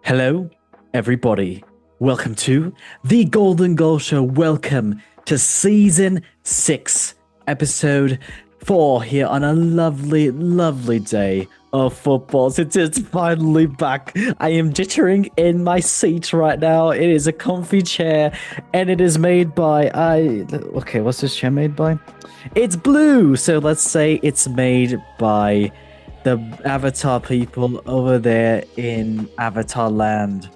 Hello, everybody. Welcome to the Golden Goal Show. Welcome to Season 6, Episode 4 here on a lovely, lovely day of football. It's finally back. I am jittering in my seat right now. It is a comfy chair and it is made by... Okay, what's this chair made by? It's blue, so let's say it's made by the Avatar people over there in Avatar Land,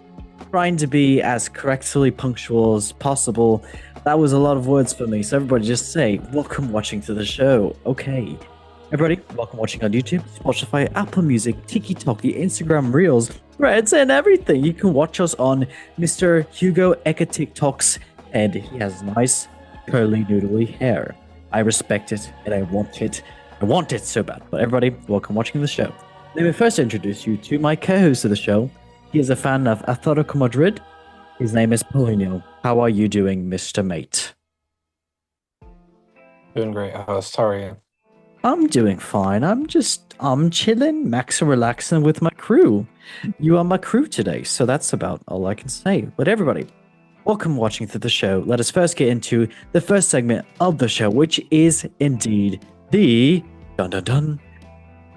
trying to be as correctly punctual as possible. That was a lot of words for me, so everybody just say, welcome watching to the show. Okay. Everybody, welcome watching on YouTube, Spotify, Apple Music, TikTok, Instagram Reels, Threads, and everything. You can watch us on Mr. Hugo Eka TikTok's head. He has nice, curly, noodly hair. I respect it, and I want it. I want it so bad. But everybody, welcome watching the show. Let me first introduce you to my co-host of the show. He is a fan of Atletico Madrid. His name is Paulinho. How are you doing, Mr. Mate? Doing great, host. How are you? I'm doing fine. I'm chilling, maxing, relaxing with my crew. You are my crew today, so that's about all I can say. But everybody, welcome watching to the show. Let us first get into the first segment of the show, which is indeed the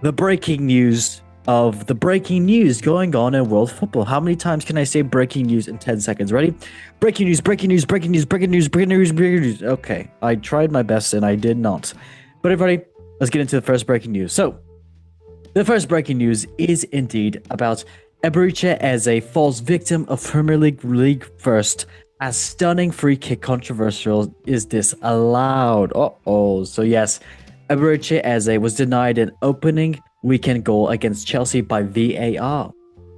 the breaking news of the breaking news going on in world football. How many times can I say breaking news in 10 seconds? Ready? Breaking news, breaking news, breaking news, breaking news, breaking news, breaking news. Okay, I tried my best and I did not. But everybody, let's get into the first breaking news. So, the first breaking news is indeed about Eberechi Eze falls victim of Premier League first as stunning free kick controversial is disallowed. So yes, Eberechi Eze was denied an opening weekend goal against Chelsea by VAR.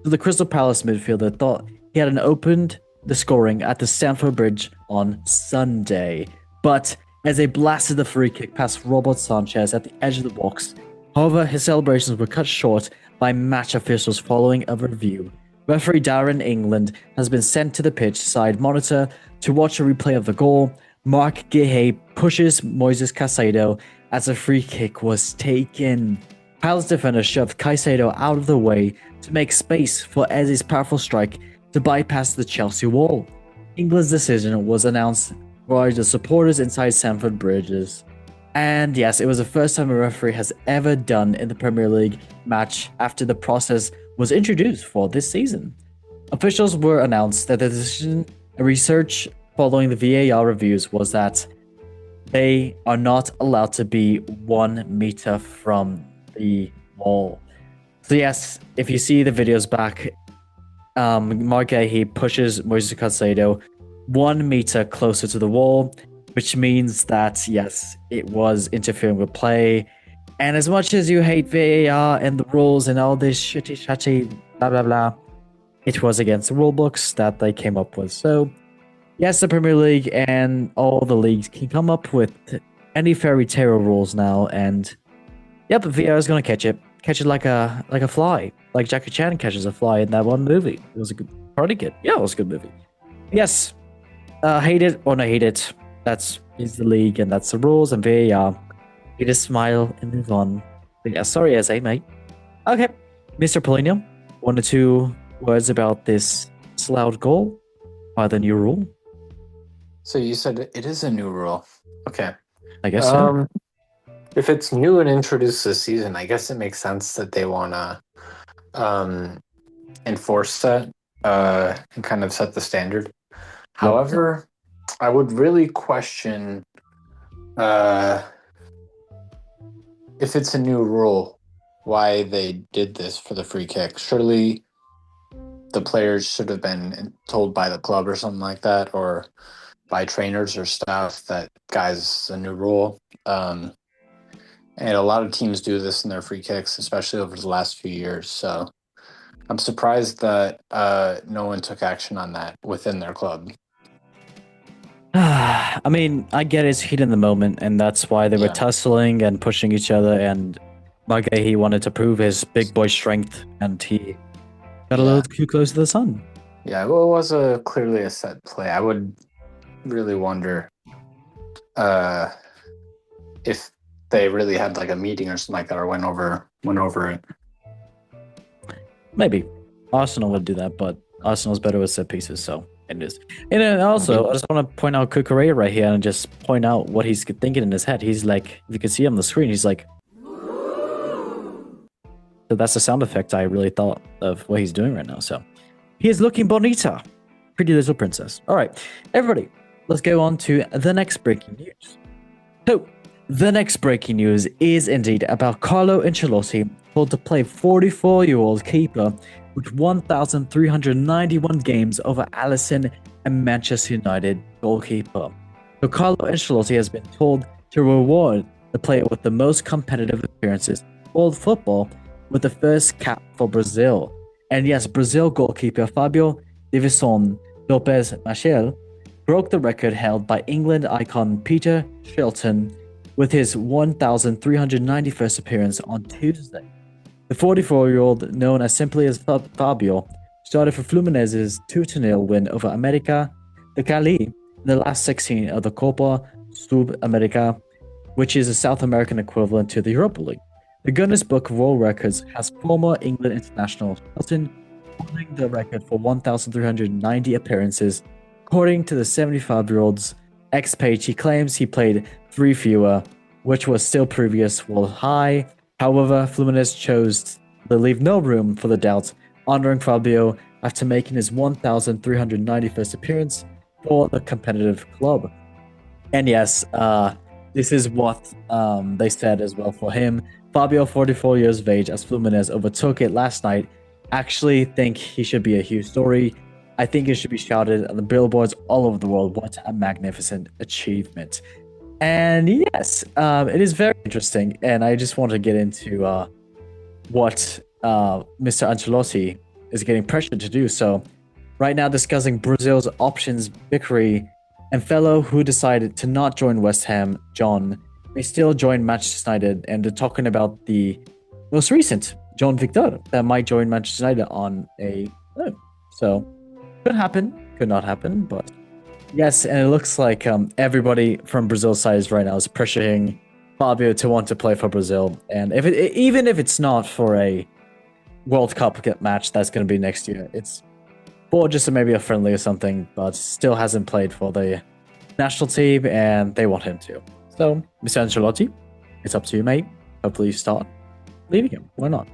So the Crystal Palace midfielder thought he had opened the scoring at the Stamford Bridge on Sunday, but Eze blasted the free kick past Robert Sanchez at the edge of the box. However, his celebrations were cut short by match officials following a review. Referee Darren England has been sent to the pitch side monitor to watch a replay of the goal. Mark Gihey pushes Moises Caicedo as a free kick was taken. Palace defender shoved Caicedo out of the way to make space for Eze's powerful strike to bypass the Chelsea wall. England's decision was announced by the supporters inside Stamford Bridges. And yes, it was the first time a referee has ever done in the Premier League match after the process was introduced for this season. Officials were announced that the decision and research following the VAR reviews was that they are not allowed to be 1 meter from the wall. So yes, if you see the videos back, Mark he pushes Moises Caicedo 1 meter closer to the wall, which means that yes, it was interfering with play. And as much as you hate VAR and the rules and all this shitty blah blah blah, it was against the rule books that they came up with. So yes, the Premier League and all the leagues can come up with any fairy tale rules now, and yep, VAR is gonna catch it like a fly, like Jackie Chan catches a fly in that one movie. It was a good Party Kid. Yeah, it was a good movie. Yes, hate it or not hate it. Is the league and that's the rules and VAR. You just smile and move on. But yeah, sorry, Eze, mate. Okay, Mr. Paulinho, 1 or 2 words about this disallowed goal by the new rule. So you said it is a new rule. Okay. I guess so. If it's new and introduced this season, I guess it makes sense that they want to enforce that and kind of set the standard. However, I would really question if it's a new rule, why they did this for the free kick. Surely the players should have been told by the club or something like that, or by trainers or staff that, guys, it's a new rule. And a lot of teams do this in their free kicks, especially over the last few years. So I'm surprised that no one took action on that within their club. I mean, I get it's heat in the moment, and that's why they were tussling and pushing each other, and Margay, he wanted to prove his big boy strength, and he got a little too close to the sun. Yeah, well, it was clearly a set play. I would really wonder if they really had like a meeting or something like that, or went over it. Maybe Arsenal would do that, but Arsenal's better with set pieces, so it is. And then also, I just want to point out Kukurea right here and just point out what he's thinking in his head. He's like, if you can see on the screen, he's like, so that's the sound effect I really thought of what he's doing right now. So he is looking bonita. Pretty little princess. All right, everybody, let's go on to the next breaking news. So the next breaking news is indeed about Carlo Ancelotti, told to play 44-year-old keeper with 1,391 games over Alisson and Manchester United goalkeeper. So Carlo Ancelotti has been told to reward the player with the most competitive appearances in world football with the first cap for Brazil. And yes, Brazil goalkeeper Fabio Divison Lopes Machel broke the record held by England icon Peter Shilton with his 1,391st appearance on Tuesday. The 44-year-old, known as simply as Fabio, started for Fluminense's 2-0 win over América de Cali in the last 16 of the Copa Sub-America, which is a South American equivalent to the Europa League. The Guinness Book of World Records has former England international Shilton holding the record for 1,390 appearances. According to the 75-year-old's X page, he claims he played 3 fewer, which was still previous world high. However, Fluminense chose to leave no room for the doubt, honoring Fabio after making his 1,391st appearance for the competitive club. And yes, this is what they said as well for him. Fabio, 44 years of age, as Fluminense overtook it last night, actually think he should be a huge story. I think it should be shouted at the billboards all over the world. What a magnificent achievement. And yes, it is very interesting. And I just want to get into what Mr. Ancelotti is getting pressured to do. So right now discussing Brazil's options victory, and fellow who decided to not join West Ham, John, may still join Manchester United. And they're talking about the most recent, John Victor, that might join Manchester United on a loan. So could happen, could not happen, but yes, and it looks like everybody from Brazil's side right now is pressuring Fabio to want to play for Brazil. And even if it's not for a World Cup match that's going to be next year, it's for just maybe a friendly or something, but still hasn't played for the national team, and they want him to. So, Mr. Ancelotti, it's up to you, mate. Hopefully you start leaving him. Why not?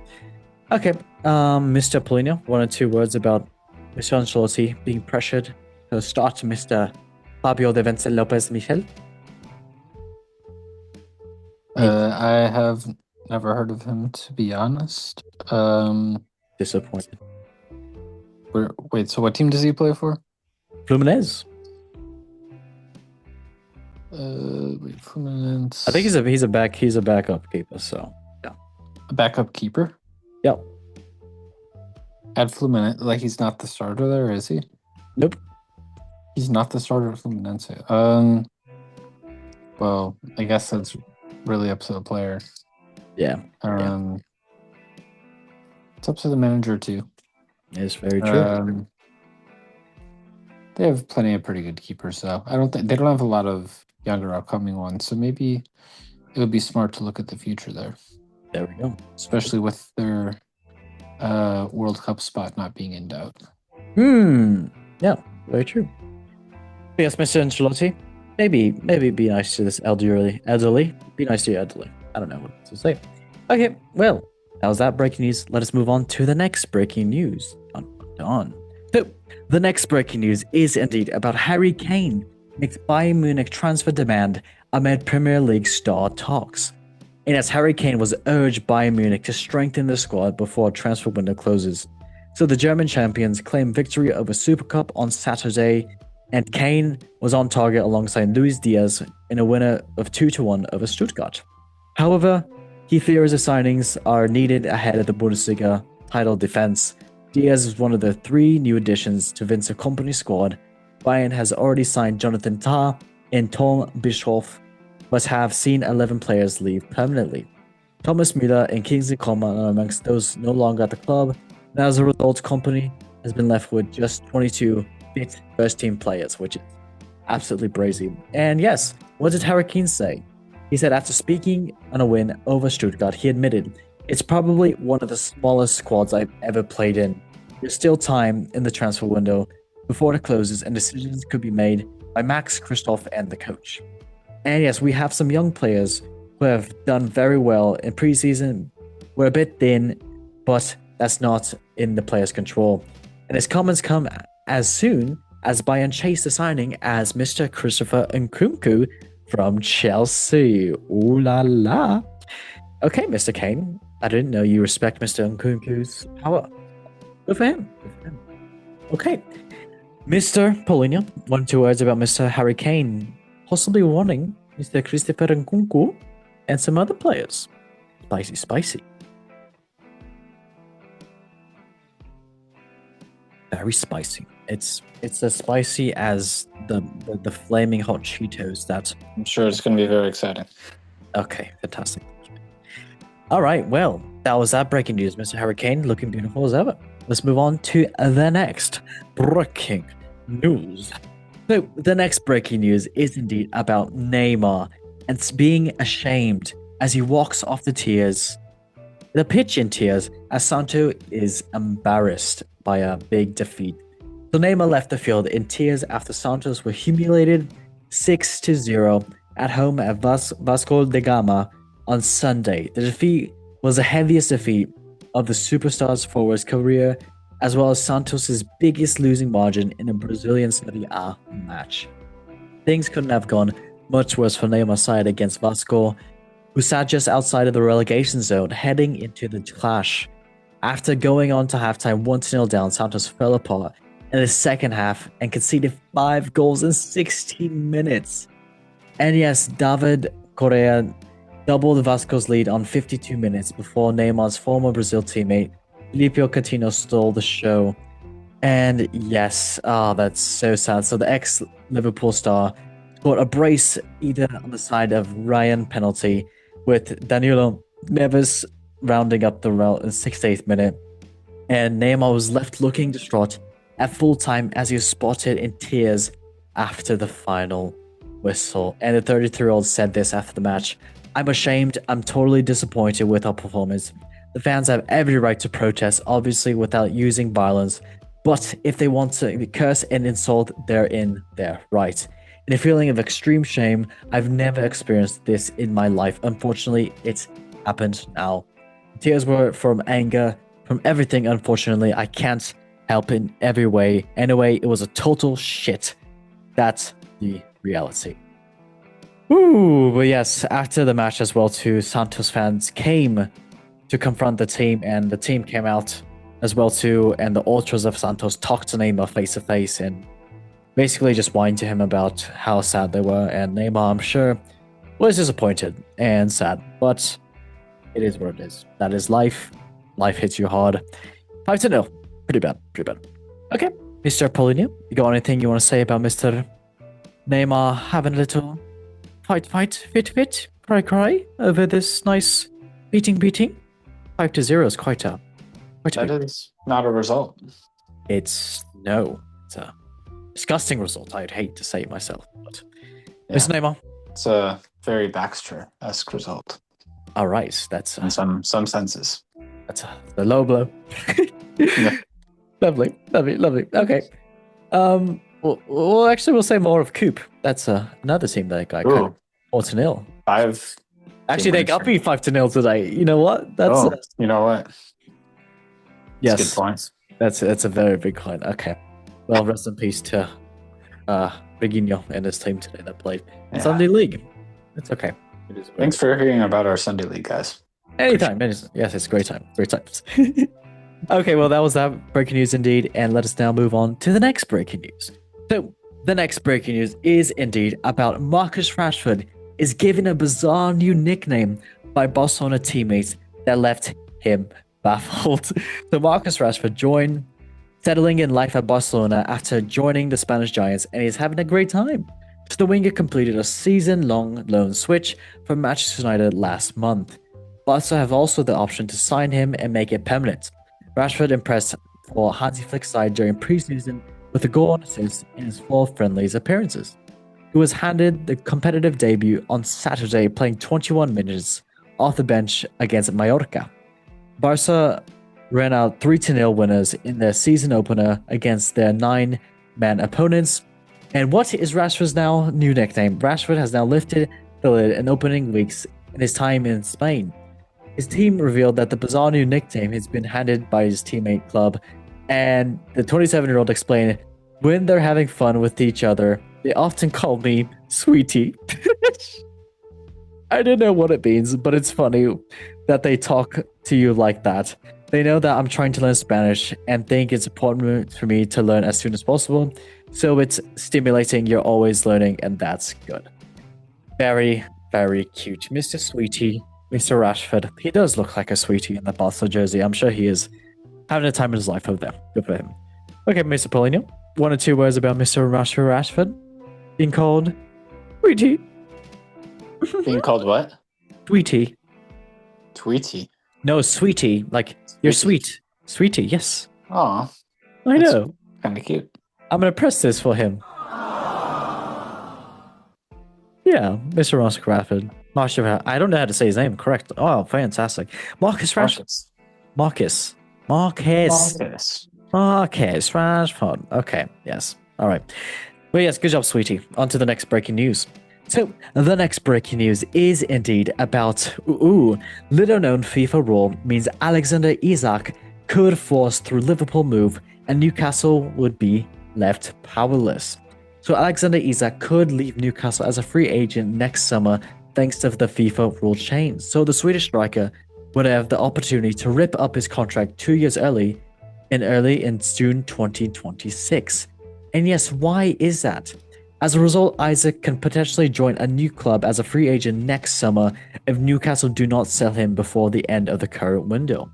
Okay, Mr. Polino, 1 or 2 words about Mr. Ancelotti being pressured to start Mr. Fabio de Vincent Lopez Michel. I have never heard of him, to be honest. Disappointed. Wait, so what team does he play for? Fluminense. Fluminense. I think he's a backup keeper. So yeah, A backup keeper yep. at Fluminense. Like, he's not the starter there, is he? Nope. He's not the starter at Fluminense. Well, I guess that's really up to the player. Yeah. It's up to the manager too. It's very true. They have plenty of pretty good keepers, though. I don't think they don't have a lot of younger upcoming ones, so maybe it would be smart to look at the future there. There we go. Especially with their World Cup spot not being in doubt. Yeah, very true. Yes, Mr. Ancelotti, maybe be nice to this elderly. Be nice to your elderly. I don't know what to say. Okay, well, that was that breaking news. Let us move on to the next breaking news. On. So, the next breaking news is indeed about Harry Kane makes Bayern Munich transfer demand amid Premier League star talks. And as Harry Kane was urged Bayern Munich to strengthen the squad before transfer window closes. So the German champions claimed victory over Super Cup on Saturday, and Kane was on target alongside Luis Diaz in a winner of 2-1 over Stuttgart. However, he fears the signings are needed ahead of the Bundesliga title defense. Diaz is one of the 3 new additions to Vincent Kompany's squad. Bayern has already signed Jonathan Tah and Tom Bischoff, but have seen 11 players leave permanently. Thomas Müller and Kingsley Coman are amongst those no longer at the club, and as a result, Kompany has been left with just 22 fit first-team players, which is absolutely brazy. And yes, what did Harry Kane say? He said after speaking on a win over Stuttgart, he admitted, "It's probably one of the smallest squads I've ever played in, There's still time in the transfer window before it closes, and decisions could be made by Max, Christoph, and the coach. And yes, we have some young players who have done very well in preseason. We're a bit thin, but that's not in the players' control. And his comments come as soon as Bayern chase the signing as Mr. Christopher Nkunku from Chelsea. Ooh la la. Okay, Mr. Kane, I didn't know you respect Mr. Nkunku's power. Good for him. Good for him. Okay, Mr. Paulinho, 1 or 2 words about Mr. Harry Kane possibly wanting Mr. Christopher Nkunku and some other players. Spicy, spicy. Very spicy. It's as spicy as the flaming hot Cheetos that... I'm sure it's going to be very exciting. Okay, fantastic. All right, well, that was that breaking news. Mr. Harry Kane looking beautiful as ever. Let's move on to the next breaking news. So the next breaking news is indeed about Neymar and being ashamed as he walks off the pitch in tears as Santo is embarrassed by a big defeat. So Neymar left the field in tears after Santos were humiliated 6-0 at home at Vasco da Gama on Sunday. The defeat was the heaviest defeat of the superstar's forward's career, as well as Santos' biggest losing margin in a Brazilian Serie A match. Things couldn't have gone much worse for Neymar's side against Vasco, who sat just outside of the relegation zone heading into the clash. After going on to halftime 1-0 down, Santos fell apart in the second half and conceded 5 goals in 16 minutes. And yes, David Correa doubled Vasco's lead on 52 minutes before Neymar's former Brazil teammate Felipe Coutinho stole the show. And yes, that's so sad. So the ex-Liverpool star scored a brace either on the side of Ryan penalty, with Danilo Neves rounding up the route in the 68th minute. And Neymar was left looking distraught at full time as he was spotted in tears after the final whistle. And the 33-year-old said this after the match: "I'm ashamed. I'm totally disappointed with our performance. The fans have every right to protest, obviously without using violence. But if they want to curse and insult, they're in their right. In a feeling of extreme shame, I've never experienced this in my life. Unfortunately, it's happened now. Tears were from anger, from everything. Unfortunately, I can't help in every way. Anyway, it was a total shit. That's the reality." Ooh, but yes, after the match as well too, Santos fans came to confront the team, and the team came out as well too, and the ultras of Santos talked to Neymar face to face and basically just whined to him about how sad they were. And Neymar, I'm sure, was disappointed and sad, but it is what it is. That is life. Life hits you hard. 5-0. Pretty bad. Okay, Mr. Paulinho, you got anything you want to say about Mr. Neymar having a little fit, cry over this nice beating? 5-0 is quite a That is not a result. It's a disgusting result. I'd hate to say it myself, but Yeah. Mr. Neymar. It's a very Baxter-esque result All right, that's in some senses. that's a low blow. Yeah. Lovely. Okay. Well, actually, we'll say more of Coop. That's another team that got kind of 4-0. 5. Actually, they got me 5-0 today. You know what? That's you know what? yes, That's good points. That's a very big point. Okay. Well, rest in peace to Reguinho and his team today that played Sunday League. It's okay. It is. Thanks for hearing about our Sunday League, guys. Anytime. Yes, it's a great time. Great times. Okay, well, that was that breaking news indeed, and let us now move on to the next breaking news. So, the next breaking news is indeed about Marcus Rashford is given a bizarre new nickname by Barcelona teammates that left him baffled. So, Marcus Rashford settling in life at Barcelona after joining the Spanish Giants, and he's having a great time. So, the winger completed a season-long loan switch from Manchester United last month. Barca have also the option to sign him and make it permanent. Rashford impressed for Hansi Flick's side during preseason with a goal and assist in his 4 friendlies appearances. He was handed the competitive debut on Saturday, playing 21 minutes off the bench against Mallorca. Barca ran out 3-0 winners in their season opener against their 9-man opponents. And what is Rashford's now new nickname? Rashford has now lifted the lid in opening weeks in his time in Spain. His team revealed that the bizarre new nickname has been handed by his teammate club, and the 27-year-old explained, when they're having fun with each other, they often call me Sweetie. I don't know what it means, but it's funny that they talk to you like that. They know that I'm trying to learn Spanish and think it's important for me to learn as soon as possible. So it's stimulating, you're always learning, and that's good. Very, very cute. Mr. Sweetie, Mr. Rashford. He does look like a sweetie in the Barca jersey. I'm sure he is having a time in his life over there. Good for him. Okay, Mr. Paulinho. 1 or 2 words about Mr. Rashford being called Sweetie. Being called what? Sweetie. Tweety. No, Sweetie. Like, you're sweet. Sweetie, yes. Oh, I know. kind of cute. I'm going to press this for him. Yeah, Mr. Rashford. I don't know how to say his name. Correct. Oh, fantastic. Marcus Rashford. Marcus Rashford. Okay, yes. All right. Well, yes, good job, sweetie. On to the next breaking news. So, the next breaking news is indeed about, little known FIFA rule means Alexander Isak could force through Liverpool move and Newcastle would be left powerless. So Alexander Isak could leave Newcastle as a free agent next summer thanks to the FIFA rule change. So the Swedish striker would have the opportunity to rip up his contract 2 years early in June 2026. And yes, why is that? As a result, Isak can potentially join a new club as a free agent next summer if Newcastle do not sell him before the end of the current window.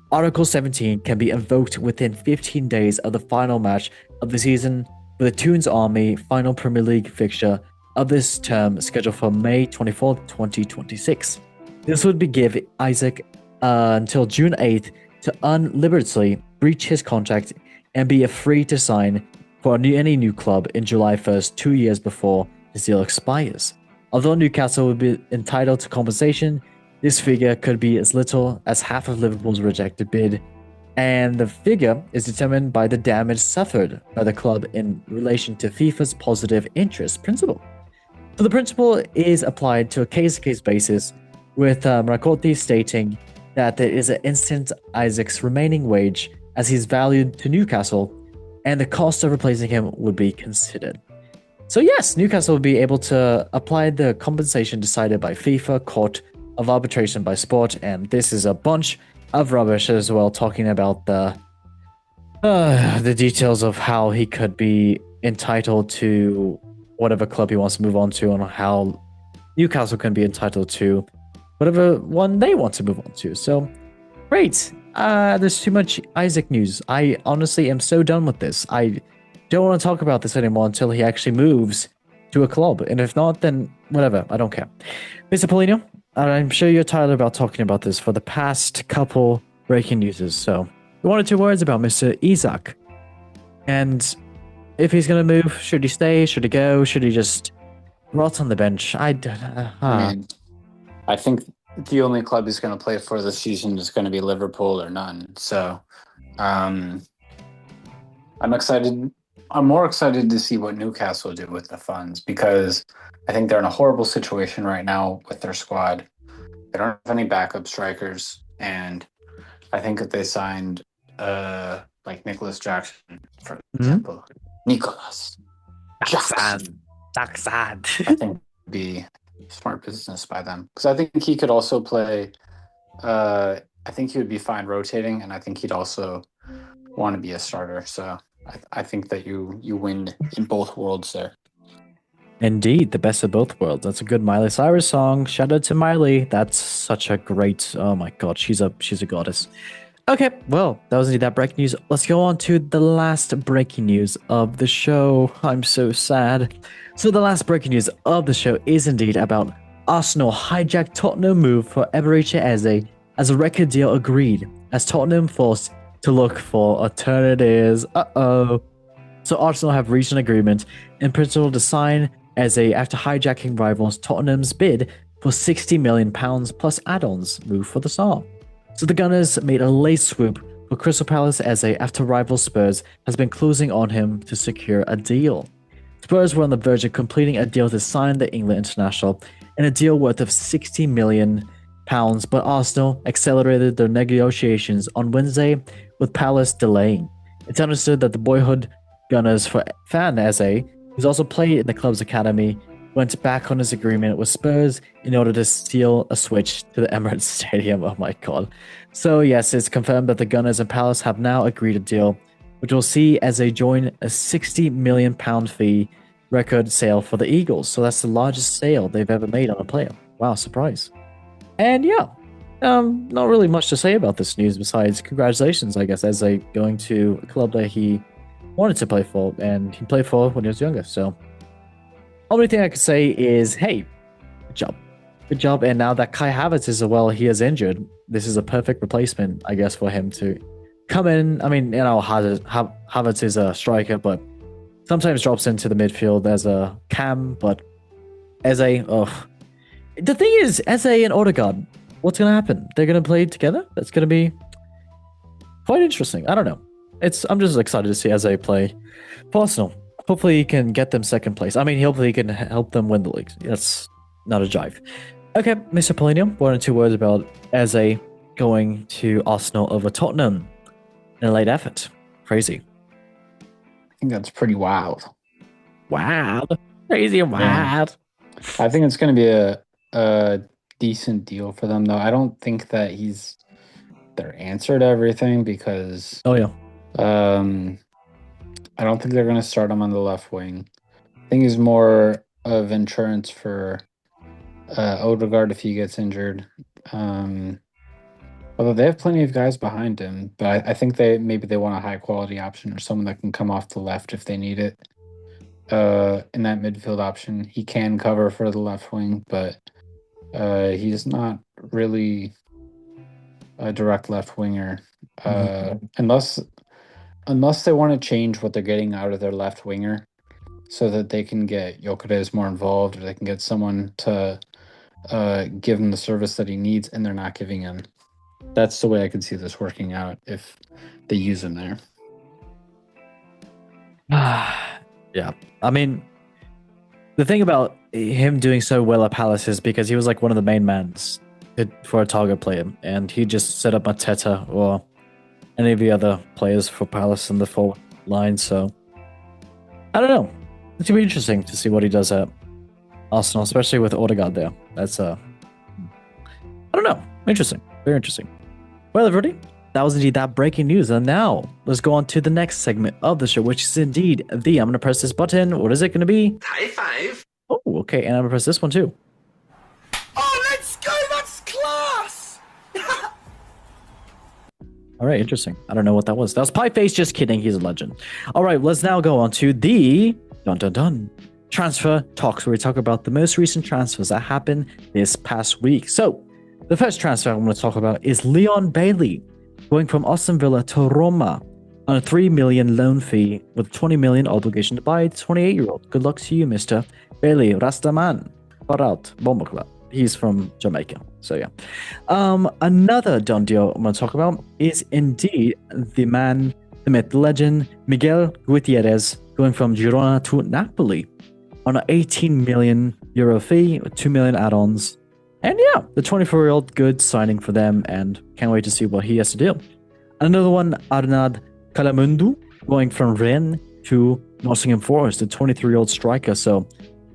Article 17 can be invoked within 15 days of the final match of the season, with the Toons Army final Premier League fixture of this term scheduled for May 24, 2026. This would give Isak until June 8th to unliberatedly breach his contract and be free to sign for any new club in July 1st, 2 years before his deal expires. Although Newcastle would be entitled to compensation, this figure could be as little as half of Liverpool's rejected bid, and the figure is determined by the damage suffered by the club in relation to FIFA's positive interest principle. So the principle is applied to a case-to-case basis, with Rakotti stating that there is an instant Isak's remaining wage as he's valued to Newcastle, and the cost of replacing him would be considered. So yes, Newcastle will be able to apply the compensation decided by FIFA Court of Arbitration by Sport, and this is a bunch of rubbish as well, talking about the details of how he could be entitled to whatever club he wants to move on to, and how Newcastle can be entitled to whatever one they want to move on to. So, great. There's too much Isak news. I honestly am so done with this. I don't want to talk about this anymore until he actually moves to a club. And if not, then whatever. I don't care. Mr. Polino, I'm sure you're tired about talking about this for the past couple breaking newses. So, 1 or 2 words about Mr. Isak. And if he's going to move, should he stay? Should he go? Should he just rot on the bench? I mean, I think the only club he's going to play for this season is going to be Liverpool or none. So I'm excited. I'm more excited to see what Newcastle do with the funds, because I think they're in a horrible situation right now with their squad. They don't have any backup strikers. And I think if they signed like Nicholas Jackson, for example, Nicholas Jackson. I think it'd be smart business by them, because I think he could also play. I think he would be fine rotating, and I think he'd also want to be a starter. So I think that you win in both worlds there. Indeed, the best of both worlds. That's a good Miley Cyrus song. Shout out to Miley. That's such a great. Oh my God, she's a goddess. Okay, well, that was indeed that breaking news. Let's go on to the last breaking news of the show. I'm so sad. So the last breaking news of the show is indeed about Arsenal hijacked Tottenham move for Eberechi Eze as a record deal agreed, as Tottenham forced to look for alternatives. So Arsenal have reached an agreement in principle to sign Eze after hijacking rivals Tottenham's bid for £60 million plus add-ons move for the star. So the Gunners made a late swoop for Crystal Palace as after rival Spurs has been closing on him to secure a deal. Spurs were on the verge of completing a deal to sign the England international in a deal worth of £60 million, but Arsenal accelerated their negotiations on Wednesday with Palace delaying. It's understood that the boyhood Gunners for Fan Eze, who's also played in the club's academy, went back on his agreement with Spurs in order to steal a switch to the Emirates Stadium. Oh my god. So yes, it's confirmed that the Gunners and Palace have now agreed a deal, which will see Eze join a £60 million fee record sale for the Eagles. So that's the largest sale they've ever made on a player. Wow, surprise. And yeah, not really much to say about this news besides congratulations, I guess, Eze going to a club that he wanted to play for and he played for when he was younger. So only thing I could say is, hey, good job. Good job. And now that Kai Havertz is he is injured, this is a perfect replacement, I guess, for him to come in. I mean, Havertz is a striker, but sometimes drops into the midfield as a cam, but Eze, the thing is, Eze and Odegaard, what's going to happen? They're going to play together? That's going to be quite interesting. I don't know. I'm just excited to see Eze play for Arsenal. Hopefully he can get them second place. I mean, hopefully he can help them win the league. That's not a jive. Okay, Mr. Polino, 1 or 2 words about Eze going to Arsenal over Tottenham in a late effort. Crazy. I think that's pretty wild. Wild. Crazy and wild. Yeah. I think it's going to be a decent deal for them, though. I don't think that he's their answer to everything because... Oh, yeah. I don't think they're going to start him on the left wing. I think he's more of insurance for Odegaard if he gets injured. Although they have plenty of guys behind him, but I think they want a high quality option or someone that can come off the left if they need it. In that midfield option, he can cover for the left wing, but he's not really a direct left winger unless they want to change what they're getting out of their left winger so that they can get Gyökeres more involved or they can get someone to give him the service that he needs and they're not giving him. That's the way I could see this working out if they use him there. Yeah. I mean, the thing about him doing so well at Palace is because he was like one of the main mans for a target player and he just set up Mateta or any of the other players for Palace in the forward line. So I don't know. It's gonna be interesting to see what he does at Arsenal, especially with Odegaard there. That's I don't know. Interesting. Very interesting. Well, everybody, that was indeed that breaking news. And now let's go on to the next segment of the show, which is indeed I'm gonna press this button. What is it gonna be? High five. Oh, okay, and I'm gonna press this one too. Oh, let's go! That's class. All right, interesting. I don't know what that was. That was Pie Face. Just kidding. He's a legend. All right, let's now go on to the transfer talks, where we talk about the most recent transfers that happened this past week. So, the first transfer I'm going to talk about is Leon Bailey, going from Aston Villa to Roma on a $3 million loan fee with $20 million obligation to buy. 28-year-old. Good luck to you, Mr. Bailey. Rastaman. Barat. Bomba Club. He's from Jamaica. So yeah. Another done deal I'm going to talk about is indeed the man, the myth, the legend, Miguel Gutierrez, going from Girona to Napoli on an €18 million fee with $2 million add-ons. And yeah, the 24-year-old, good signing for them, and can't wait to see what he has to do. Another one, Arnaud Kalamundu, going from Rennes to Nottingham Forest, a 23-year-old striker. So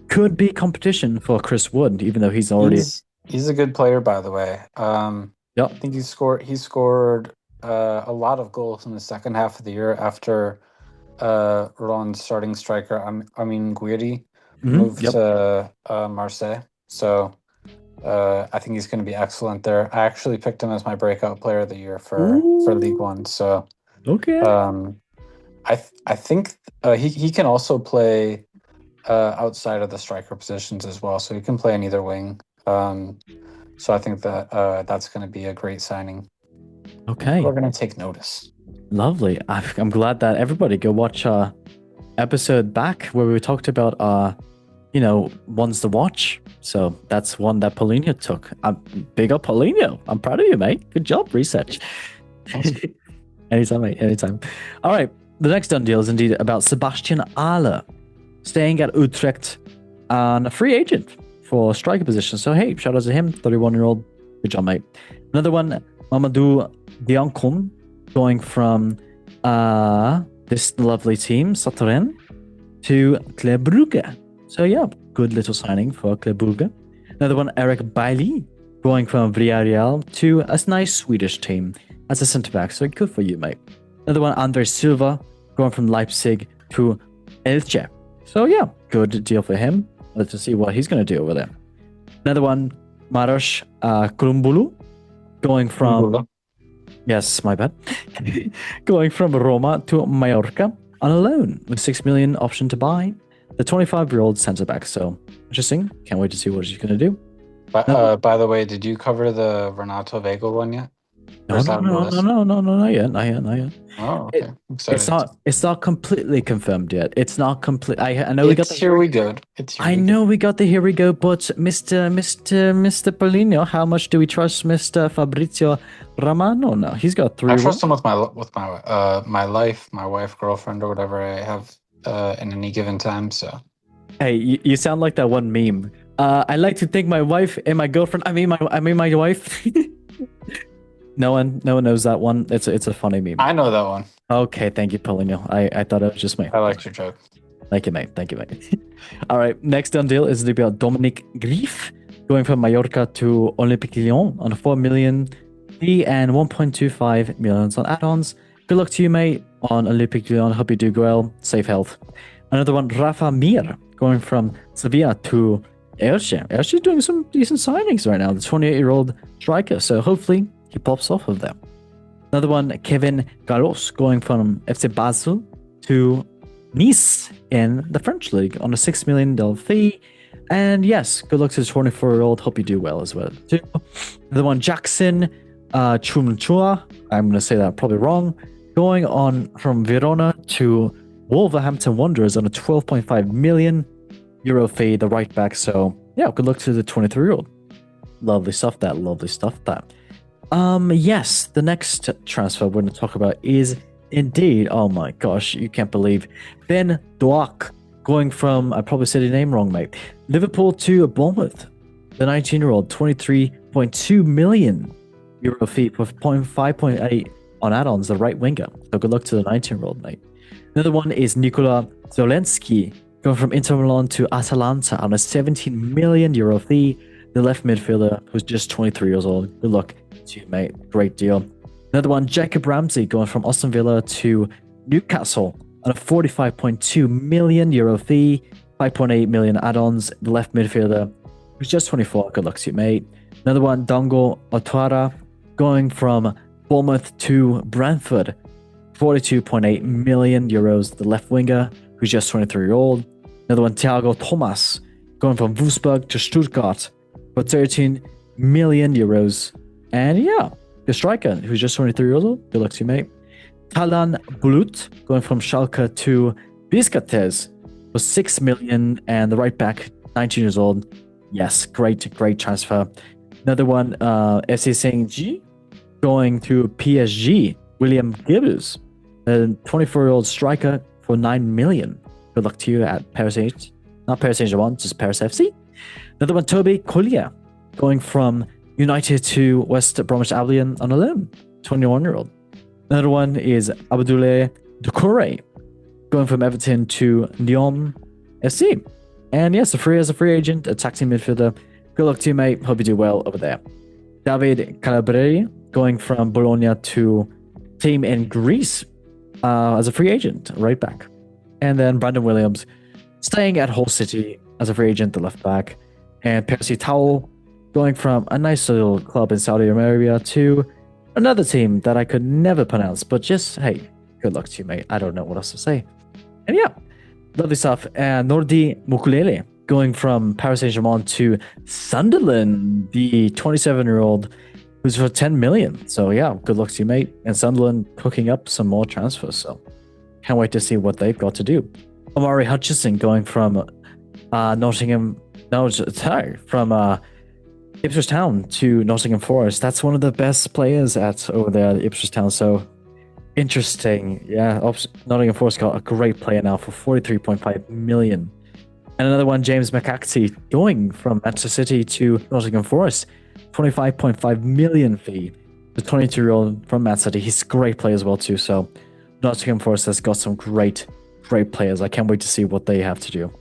could be competition for Chris Wood, even though he's already... He's a good player, by the way. Yep. I think he scored a lot of goals in the second half of the year after Ron's starting striker, Guiri, moved to Marseille. So I think he's going to be excellent there. I actually picked him as my breakout player of the year for League One. So okay. I think he can also play outside of the striker positions as well. So he can play on either wing. So I think that that's going to be a great signing. Okay. We're going to take notice. Lovely. I'm glad that everybody go watch episode back where we talked about ones to watch. So that's one that Paulinho took. Big up Paulinho. I'm proud of you, mate. Good job, research. Anytime, mate. Anytime. All right. The next done deal is indeed about Sebastian Aller staying at Utrecht on a free agent for striker position. So, hey, shout out to him, 31-year-old. Good job, mate. Another one, Mamadou Diankon, going from this lovely team, Satoren, to Club Brugge. So, yeah, good little signing for Club Brugge. Another one, Eric Bailly, going from Villarreal to a nice Swedish team as a centre-back. So, good for you, mate. Another one, Andres Silva, going from Leipzig to Elche. So, yeah, good deal for him. Let's see what he's going to do over there. Another one, Maros Krumbulu, going from... Yes, my bad. Going from Roma to Mallorca on a loan with 6 million option to buy. The 25-year-old centre-back. So, interesting. Can't wait to see what he's going to do. By the way, did you cover the Renato Vega one yet? No, not yet. Oh, okay. It's not completely confirmed yet. It's not complete. I know we got the here we go. We got the here we go. But Mr. Polino, how much do we trust Mr. Fabrizio Romano? No, he's got 3. I trust him with my life, my wife, girlfriend, or whatever I have in any given time. So, hey, you sound like that one meme. I like to think my wife and my girlfriend. I mean my wife. No one knows that one. It's a funny meme. I know that one. Okay, thank you, Paulinho. I thought it was just me. I liked your joke. Thank you, mate. All right, next done deal is about Dominic Grief, going from Mallorca to Olympique Lyon on a 4 million fee and 1.25 million on add-ons. Good luck to you, mate, on Olympique Lyon. Hope you do well. Safe health. Another one, Rafa Mir, going from Sevilla to Elche. Elche is doing some decent signings right now. The 28-year-old striker. So hopefully he pops off of them. Another one, Kevin Gallos, going from FC Basel to Nice in the French League on a $6 million fee. And yes, good luck to the 24-year-old. Hope you do well as well, too. Another one, Jackson Chumchua. I'm going to say that probably wrong. Going on from Verona to Wolverhampton Wanderers on a 12.5 million euro fee, the right back. So, yeah, good luck to the 23-year-old. Lovely stuff, that. Yes, the next transfer we're going to talk about is indeed, oh my gosh, you can't believe, Ben Doak, going from, I probably said his name wrong, mate, Liverpool to Bournemouth. The 19-year-old, 23.2 million euro fee with 5.8 on add-ons, the right winger. So good luck to the 19-year-old, mate. Another one is Nikola Zolensky, going from Inter Milan to Atalanta on a 17 million euro fee. The left midfielder, who's just 23 years old. Good luck to you, mate. Great deal. Another one, Jacob Ramsey, going from Aston Villa to Newcastle on a 45.2 million euro fee, 5.8 million add-ons. The left midfielder, who's just 24. Good luck to you, mate. Another one, Dango Otara, going from Bournemouth to Brentford, 42.8 million euros. The left winger, who's just 23-year-old. Another one, Thiago Thomas, going from Wolfsburg to Stuttgart for 13 million euros. And yeah, the striker, who's just 23 years old. Good luck to you, mate. Talan Bulut, going from Schalke to Besiktas for 6 million. And the right back, 19 years old. Yes, great transfer. Another one, FC Saint-Gilles, going to PSG. William Gibbs, a 24-year-old striker for 9 million. Good luck to you at Paris Saint, not Paris Saint-Germain, just Paris FC. Another one, Toby Collier, going from United to West Bromwich Albion on a loan, 21-year-old. Another one is Abdoulaye Doucouré, going from Everton to Lyon FC. And yes, as a free agent, attacking midfielder. Good luck to you, mate. Hope you do well over there. David Calabria, going from Bologna to team in Greece as a free agent, right back. And then Brandon Williams, staying at Hull City as a free agent, the left back. And Percy Towell, going from a nice little club in Saudi Arabia to another team that I could never pronounce, but just, hey, good luck to you, mate. I don't know what else to say. And yeah, lovely stuff. And Nordi Mukulele, going from Paris Saint-Germain to Sunderland, the 27-year-old, who's for 10 million. So yeah, good luck to you, mate. And Sunderland cooking up some more transfers. So can't wait to see what they've got to do. Omari Hutchinson, going from Ipswich Town to Nottingham Forest. That's one of the best players over there at Ipswich Town. So Interesting. Yeah, Nottingham Forest got a great player now for 43.5 million. And another one, James McAtee, going from Manchester City to Nottingham Forest, 25.5 million fee. The 22-year-old from Man City, he's a great player as well too. So Nottingham Forest has got some great players. I can't wait to see what they have to do.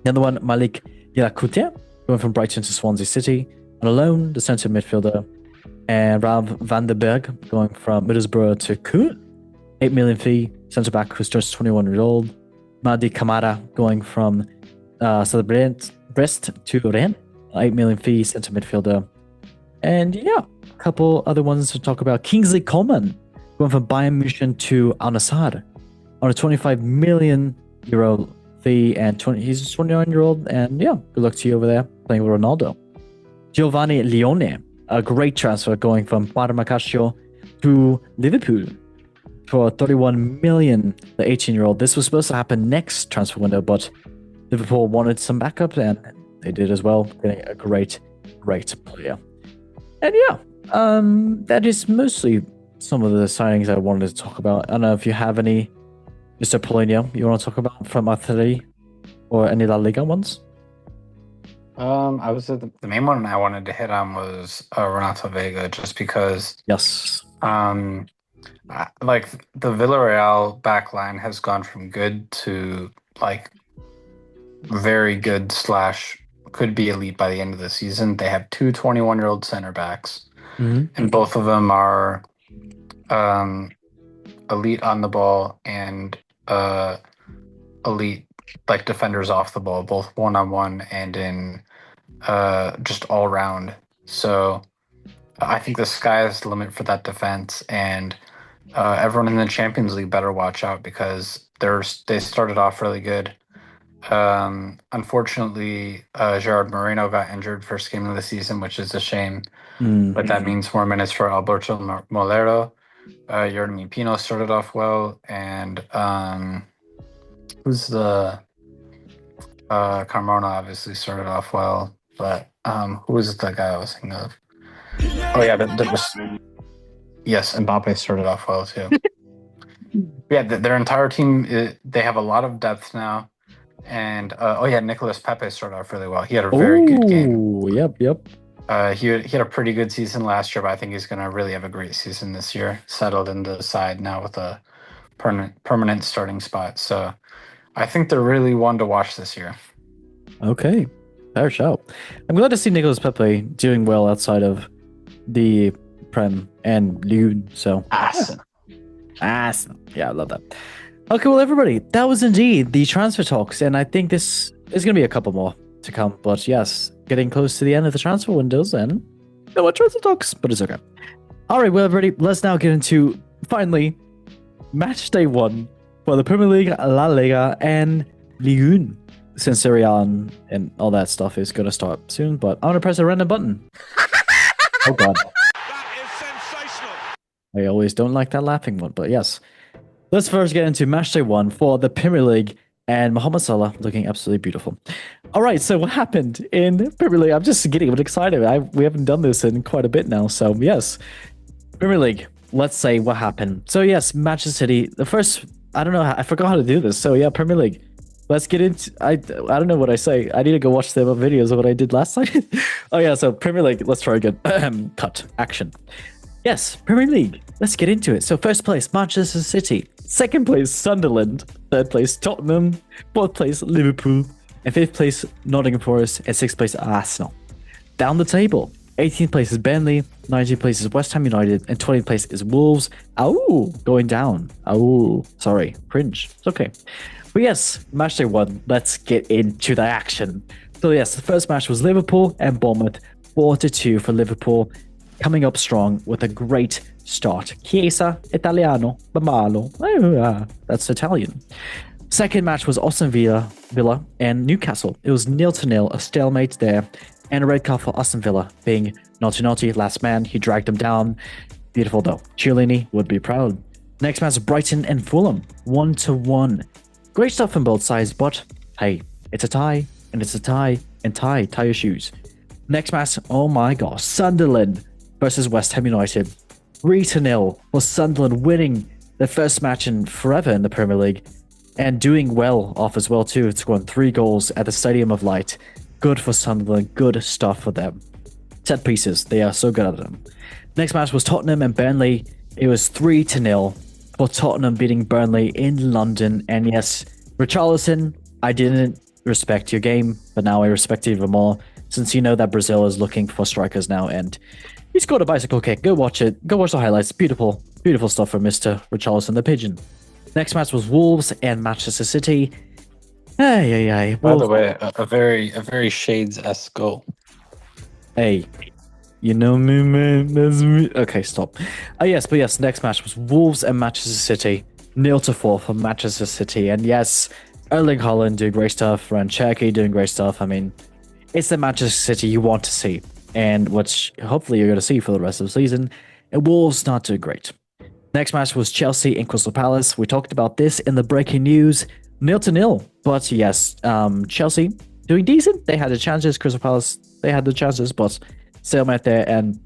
The other one, Malik Yalakutia, going from Brighton to Swansea City. On a loan, the centre midfielder. And Rav van der Berg, going from Middlesbrough to Kuhn. 8 million fee, centre back who's just 21 years old. Madi Kamara, going from Brest to Rennes. 8 million fee, centre midfielder. And yeah, a couple other ones to talk about. Kingsley Coman, going from Bayern Munich to Al Nassr on a 25 million euro fee, and he's a 29-year-old, and yeah, good luck to you over there playing with Ronaldo. Giovanni Leone, a great transfer going from Parma Calcio to Liverpool for 31 million, the 18-year-old. This was supposed to happen next transfer window, but Liverpool wanted some backup, and they did as well, getting a great player. And yeah, that is mostly some of the signings I wanted to talk about. I don't know if you have any, Mr. Polino, you want to talk about from Athletic or any La Liga ones? I was the main one I wanted to hit on was Renato Vega, just because Yes. like the Villarreal back line has gone from good to like very good / could be elite by the end of the season. They have two 21-year-old center backs, and both of them are elite on the ball and elite like defenders off the ball, both one-on-one and in just all round. So I think the sky is the limit for that defense, and everyone in the Champions League better watch out, because they started off really good. Unfortunately, Gerard Moreno got injured first game of the season, which is a shame. But that means more minutes for Alberto Molero. Yeremy Pino started off well, and who's the Carmona obviously started off well, but who was the guy I was thinking of? Oh yeah, yes, Mbappe started off well too. Yeah, their entire team, they have a lot of depth now. And Nicolas Pepe started off really well. He had a very good game. Yep. He had a pretty good season last year, but I think he's going to really have a great season this year. Settled into the side now with a permanent starting spot. So I think they're really one to watch this year. Okay, fair shout. I'm glad to see Nicolas Pepe doing well outside of the Prem and Ligue. So awesome. Yeah, I love that. Okay, well, everybody, that was indeed the transfer talks, and I think this is going to be a couple more to come. But yes, getting close to the end of the transfer windows, and no more transfer talks, but it's okay. All right, well, everybody, let's now get into finally match day 1 for the Premier League, La Liga, and Ligue, since Serie A and all that stuff is going to start soon. But I'm going to press a random button. Oh God, That is sensational. I always don't like that laughing one, but yes. Let's first get into match day 1 for the Premier League, and Mohamed Salah looking absolutely beautiful. All right, so what happened in Premier League? I'm just getting a bit excited. We haven't done this in quite a bit now, so yes. Premier League, let's say what happened. So yes, Manchester City, the first, I don't know, I forgot how to do this. So yeah, Premier League. Let's get into, I don't know what I say. I need to go watch the videos of what I did last night. Oh yeah, so Premier League, let's try again. Cut, action. Yes, Premier League. Let's get into it. So first place, Manchester City. Second place, Sunderland. Third place, Tottenham. Fourth place, Liverpool. And fifth place, Nottingham Forest. And sixth place, Arsenal. Down the table, 18th place is Burnley. 19th place is West Ham United. And 20th place is Wolves. Oh, going down. Oh, sorry. Cringe. It's okay. But yes, match day 1. Let's get into the action. So yes, the first match was Liverpool and Bournemouth. 4-2 for Liverpool. Coming up strong with a great start. Chiesa, Italiano, Bambalo. That's Italian. Second match was Aston Villa and Newcastle. It was 0-0, a stalemate there. And a red card for Aston Villa, being naughty, last man. He dragged them down. Beautiful though. Chiellini would be proud. Next match, Brighton and Fulham. 1-1. Great stuff from both sides, but hey, it's a tie, and it's a tie, and tie your shoes. Next match, oh my gosh, Sunderland versus West Ham United. 3-0 for Sunderland, winning their first match in forever in the Premier League, and doing well off as well too, scoring 3 goals at the Stadium of Light. Good for Sunderland, good stuff for them. Set pieces, they are so good at them. Next match was Tottenham and Burnley. It was 3-0 for Tottenham beating Burnley in London. And yes, Richarlison, I didn't respect your game, but now I respect it even more since you know that Brazil is looking for strikers now, and he scored a bicycle kick. Go watch it. Go watch the highlights. Beautiful, beautiful stuff from Mr. Richarlison the Pigeon. Next match was Wolves and Manchester City. Hey. By the way, a very Shades-esque goal. Hey, you know me, man. That's me. Okay, stop. Yes, next match was Wolves and Manchester City. 0-4 for Manchester City. And yes, Erling Haaland doing great stuff. Ranchaki doing great stuff. I mean, it's the Manchester City you want to see, and which hopefully you're going to see for the rest of the season. And Wolves not doing great. Next match was Chelsea and Crystal Palace. We talked about this in the breaking news. 0-0. But yes, Chelsea doing decent. They had the chances. Crystal Palace, they had the chances, but stalemate there, and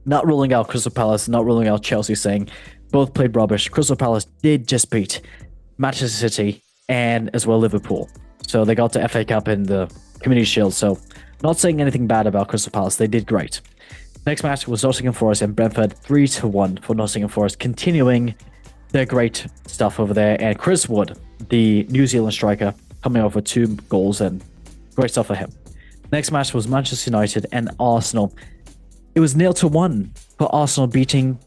not ruling out Crystal Palace, not ruling out Chelsea, saying both played rubbish. Crystal Palace did just beat Manchester City and as well Liverpool. So they got the FA Cup and the Community Shield. So not saying anything bad about Crystal Palace. They did great. Next match was Nottingham Forest and Brentford. 3-1 for Nottingham Forest, continuing their great stuff over there. And Chris Wood, the New Zealand striker, coming over 2 goals, and great stuff for him. Next match was Manchester United and Arsenal. It was 0-1 for Arsenal beating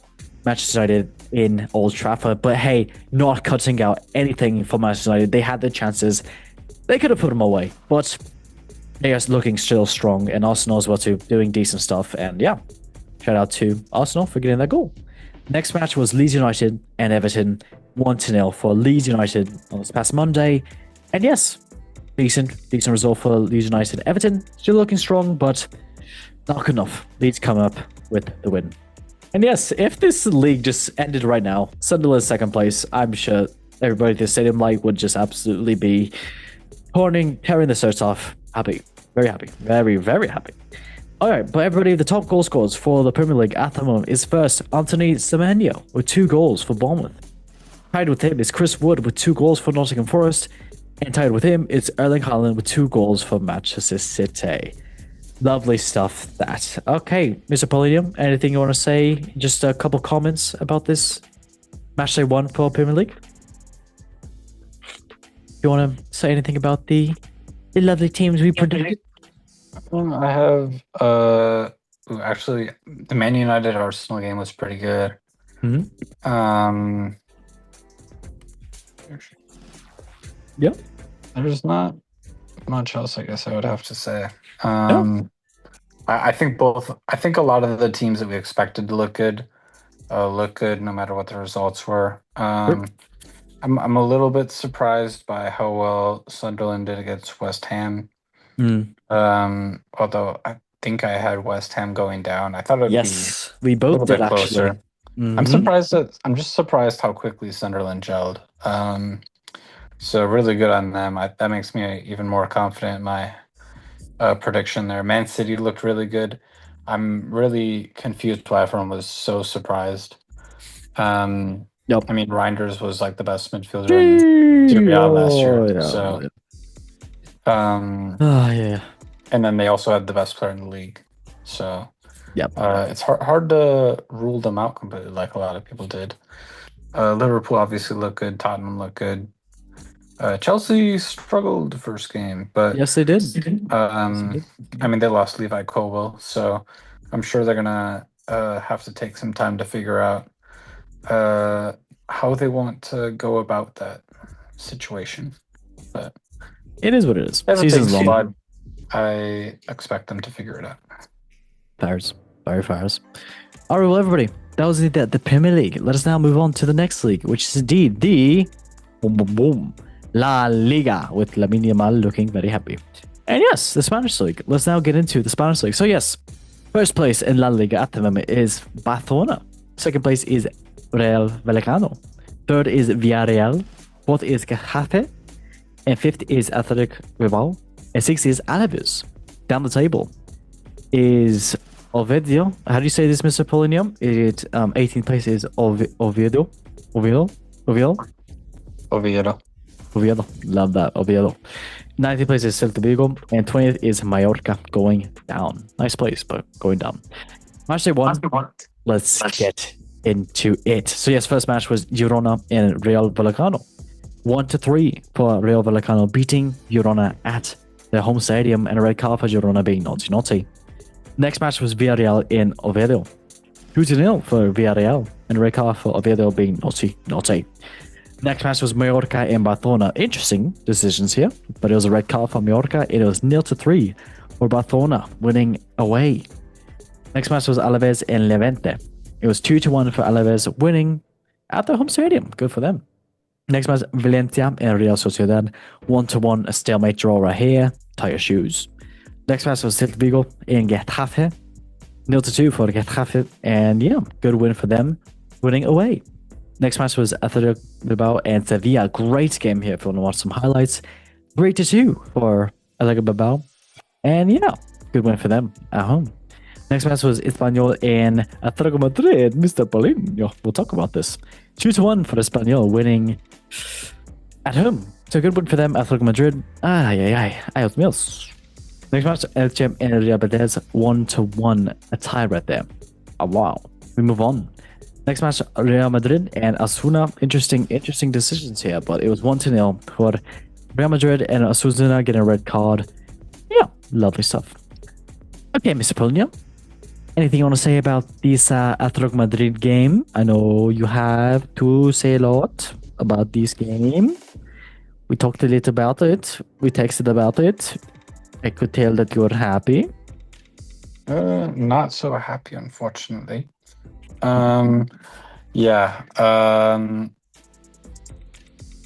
Manchester United in Old Trafford. But hey, not cutting out anything for Manchester United. They had the chances. They could have put them away, but they are looking still strong. And Arsenal as well too, doing decent stuff. And yeah, shout out to Arsenal for getting that goal. Next match was Leeds United and Everton. 1-0 for Leeds United on this past Monday. And yes, decent result for Leeds United. Everton still looking strong, but not good enough. Leeds come up with the win. And yes, if this league just ended right now, Sunderland second place, I'm sure everybody at the Stadium Light would just absolutely be tearing the shirts off. Happy. Very happy. Very, very happy. Alright, but everybody, the top goal scorers for the Premier League at the moment is first Anthony Semenyo with 2 goals for Bournemouth. Tied with him is Chris Wood with 2 goals for Nottingham Forest. And tied with him is Erling Haaland with 2 goals for Manchester City. Lovely stuff, that. Okay, Mr. Polinium, anything you want to say? Just a couple comments about this match day 1 for Premier League? You want to say anything about the lovely teams we predicted? I have actually the Man United Arsenal game was pretty good. Yep. There's not much else, I guess I would have to say. I think a lot of the teams that we expected to look good no matter what the results were. I'm a little bit surprised by how well Sunderland did against West Ham. Although I think I had West Ham going down. I thought it would be we both did closer. Actually. I'm just surprised how quickly Sunderland gelled. So really good on them. That makes me even more confident in my prediction there. Man City looked really good. I'm really confused why everyone was so surprised. I mean, Reinders was like the best midfielder in Serie A last year. And then they also had the best player in the league. So it's hard to rule them out completely like a lot of people did. Liverpool obviously looked good. Tottenham looked good. Chelsea struggled the first game, but yes, they did. I mean, they lost Levi Colwill, so I'm sure they're gonna have to take some time to figure out how they want to go about that situation. But it is what it is. Season's long. I expect them to figure it out. Very fires. All right, well, everybody, that was the Premier League. Let us now move on to the next league, which is indeed the La Liga, with Lamine Yamal looking very happy. And yes, the Spanish League. Let's now get into the Spanish League. So yes, first place in La Liga at the moment is Barcelona. Second place is Real Vallecano. Third is Villarreal. Fourth is Getafe. And fifth is Athletic Bilbao. And sixth is Alaves. Down the table is Oviedo. How do you say this, Mr. Polinium? 18th place is Oviedo. Oviedo? Oviedo. Oviedo. Love that. Oviedo. 19th place is Celta Vigo, and 20th is Mallorca going down. Nice place, but going down. Match day one. Let's get into it. So yes, first match was Girona and Real Vallecano. 1-3 for Real Vallecano, beating Girona at their home stadium, and a red card for Girona being naughty. Next match was Villarreal in Oviedo. 2-0 for Villarreal, and a red card for Oviedo being naughty. Next match was Mallorca and Barcelona. Interesting decisions here, but it was a red card for Mallorca. It was 0-3 for Barcelona, winning away. Next match was Alaves and Levante. It was 2-1 for Alaves, winning at their home stadium. Good for them. Next match, Valencia and Real Sociedad. 1-1, a stalemate draw right here. Tie your shoes. Next match was Celta Vigo and Getafe. 0-2 for Getafe, and yeah, good win for them, winning away. Next match was Athletic Bilbao and Sevilla. Great game here if you want to watch some highlights. 3-2 for Athletic Bilbao, and yeah, good win for them at home. Next match was Espanyol and Atletico Madrid. Mr. Paulinho, we'll talk about this. 2-1 for Espanyol, winning at home. So good win for them, Atletico Madrid. Ay, os míos. Next match, Elche and Real Betis. 1-1, a tie right there. Oh, wow. We move on. Next match, Real Madrid and Osasuna. Interesting decisions here, but it was 1-0 for Real Madrid and Osasuna getting a red card. Yeah, lovely stuff. Okay, Mr. Paulinho, anything you want to say about this Atletico Madrid game? I know you have to say a lot about this game. We talked a little about it. We texted about it. I could tell that you're happy. Not so happy, unfortunately. Yeah.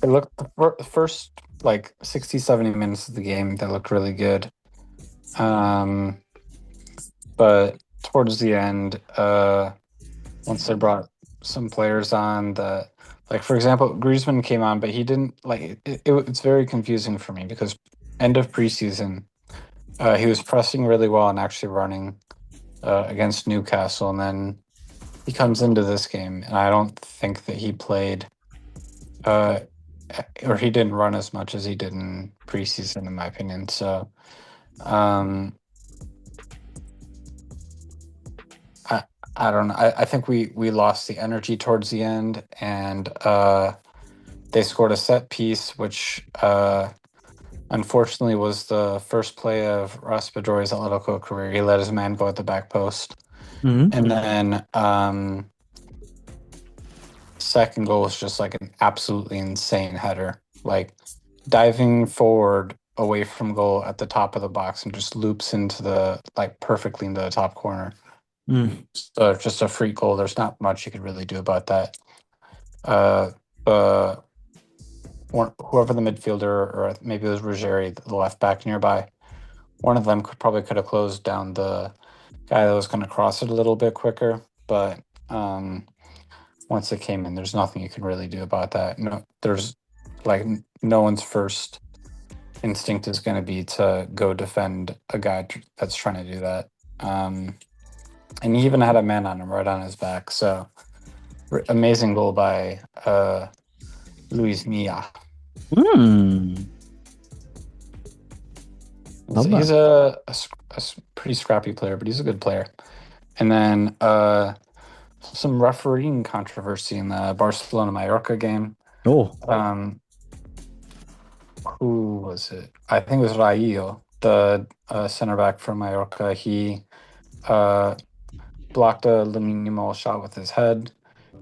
It looked the first like 60, 70 minutes of the game, they looked really good. But towards the end, once they brought some players on that, like for example, Griezmann came on, but he didn't like it's very confusing for me because end of preseason, he was pressing really well and actually running against Newcastle, and then he comes into this game, and I don't think that he played, or he didn't run as much as he did in preseason, in my opinion. So, I don't know. I think we lost the energy towards the end, and they scored a set piece, which unfortunately was the first play of Raspadori's Atletico career. He let his man go at the back post. Mm-hmm. And then second goal was just like an absolutely insane header, like diving forward away from goal at the top of the box and just loops into the perfectly into the top corner. So just a free goal. There's not much you could really do about that. Whoever the midfielder, or maybe it was Ruggieri, the left back nearby, one of them could have closed down the guy that was going to cross it a little bit quicker, but once it came in, there's nothing you can really do about that. No, there's no one's first instinct is going to be to go defend a guy that's trying to do that. And he even had a man on him right on his back. So amazing goal by Luis Milla. He's a pretty scrappy player, but he's a good player. And then some refereeing controversy in the Barcelona-Mallorca game. Oh. Who was it? I think it was Raillo, the center back from Mallorca. He blocked a Lamine Yamal shot with his head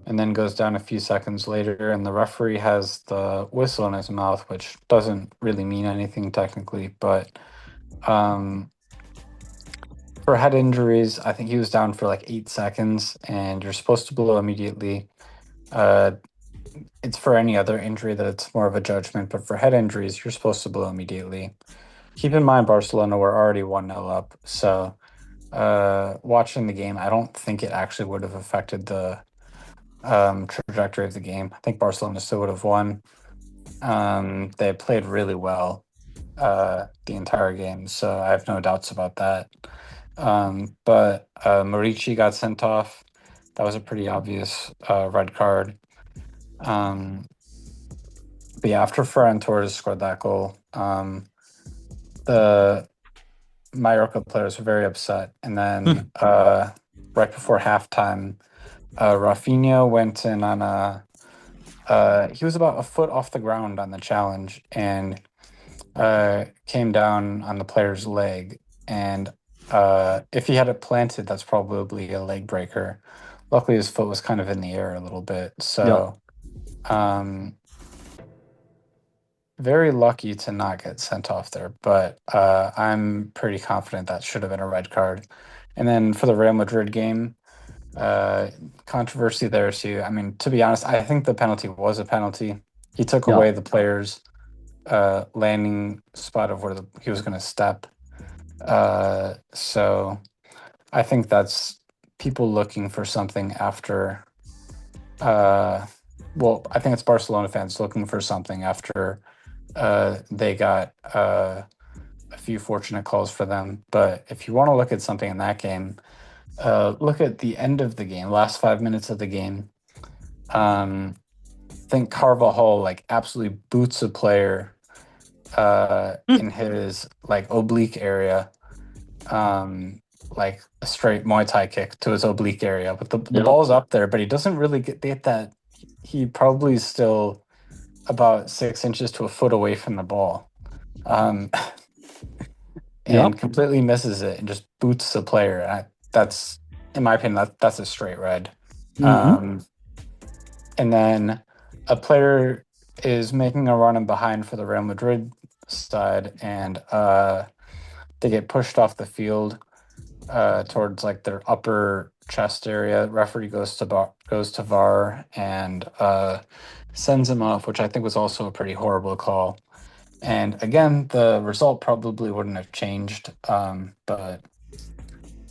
and then goes down a few seconds later, and the referee has the whistle in his mouth, which doesn't really mean anything technically, but for head injuries, I think he was down for 8 seconds, and you're supposed to blow immediately. It's for any other injury that it's more of a judgment, but for head injuries, you're supposed to blow immediately. Keep in mind, Barcelona were already 1-0 up, so watching the game, I don't think it actually would have affected the trajectory of the game. I think Barcelona still would have won. They played really well the entire game, so I have no doubts about that. But Morici got sent off. That was a pretty obvious red card. But yeah, after Ferran Torres scored that goal, the Mallorca players were very upset. And then right before halftime, Rafinha went in on he was about a foot off the ground on the challenge and came down on the player's leg. And if he had it planted, that's probably a leg breaker. Luckily, his foot was kind of in the air a little bit. So very lucky to not get sent off there. But I'm pretty confident that should have been a red card. And then for the Real Madrid game, controversy there too. I mean, to be honest, I think the penalty was a penalty. He took away the player's landing spot of where he was going to step. So I think that's people looking for something after. Well, I think it's Barcelona fans looking for something after they got a few fortunate calls for them. But if you want to look at something in that game, look at the end of the game, last 5 minutes of the game. I think Carvajal like absolutely boots a player in his like oblique area, like a straight Muay Thai kick to his oblique area. But the ball's up there, but he doesn't really get that. He probably is still about 6 inches to a foot away from the ball. And completely misses it and just boots the player. That's, in my opinion, that's a straight red. And then a player is making a run in behind for the Real Madrid side, and they get pushed off the field towards like their upper chest area. Referee goes to VAR and sends him off, which I think was also a pretty horrible call. And again, the result probably wouldn't have changed, but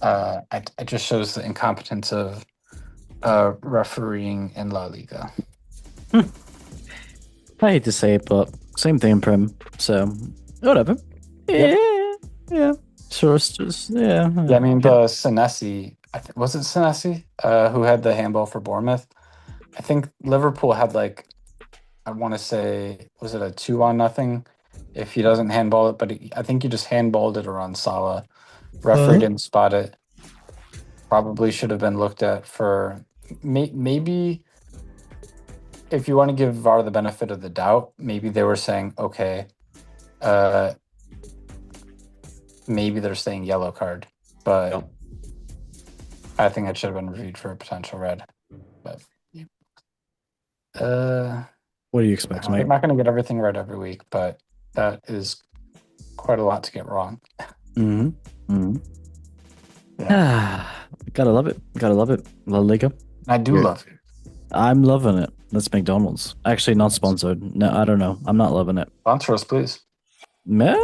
it just shows the incompetence of refereeing in La Liga. I hate to say it, but same thing in Prem. So whatever. Yeah. Sure, it's just Yeah, I mean the Senesi. Was it Senesi who had the handball for Bournemouth? I think Liverpool had like, I want to say, was it a 2-0 if he doesn't handball it? But I think he just handballed it around Salah. Referee didn't spot it. Probably should have been looked at for maybe. If you want to give VAR the benefit of the doubt, maybe they were saying, okay, maybe they're saying yellow card, but I think it should have been reviewed for a potential red. But what do you expect, mate? I'm not going to get everything right every week, but that is quite a lot to get wrong. Gotta love it. La Liga. I do love it. I'm loving it. That's McDonald's. Actually, not sponsored. No, I don't know. I'm not loving it. Sponsor us, please. Yeah.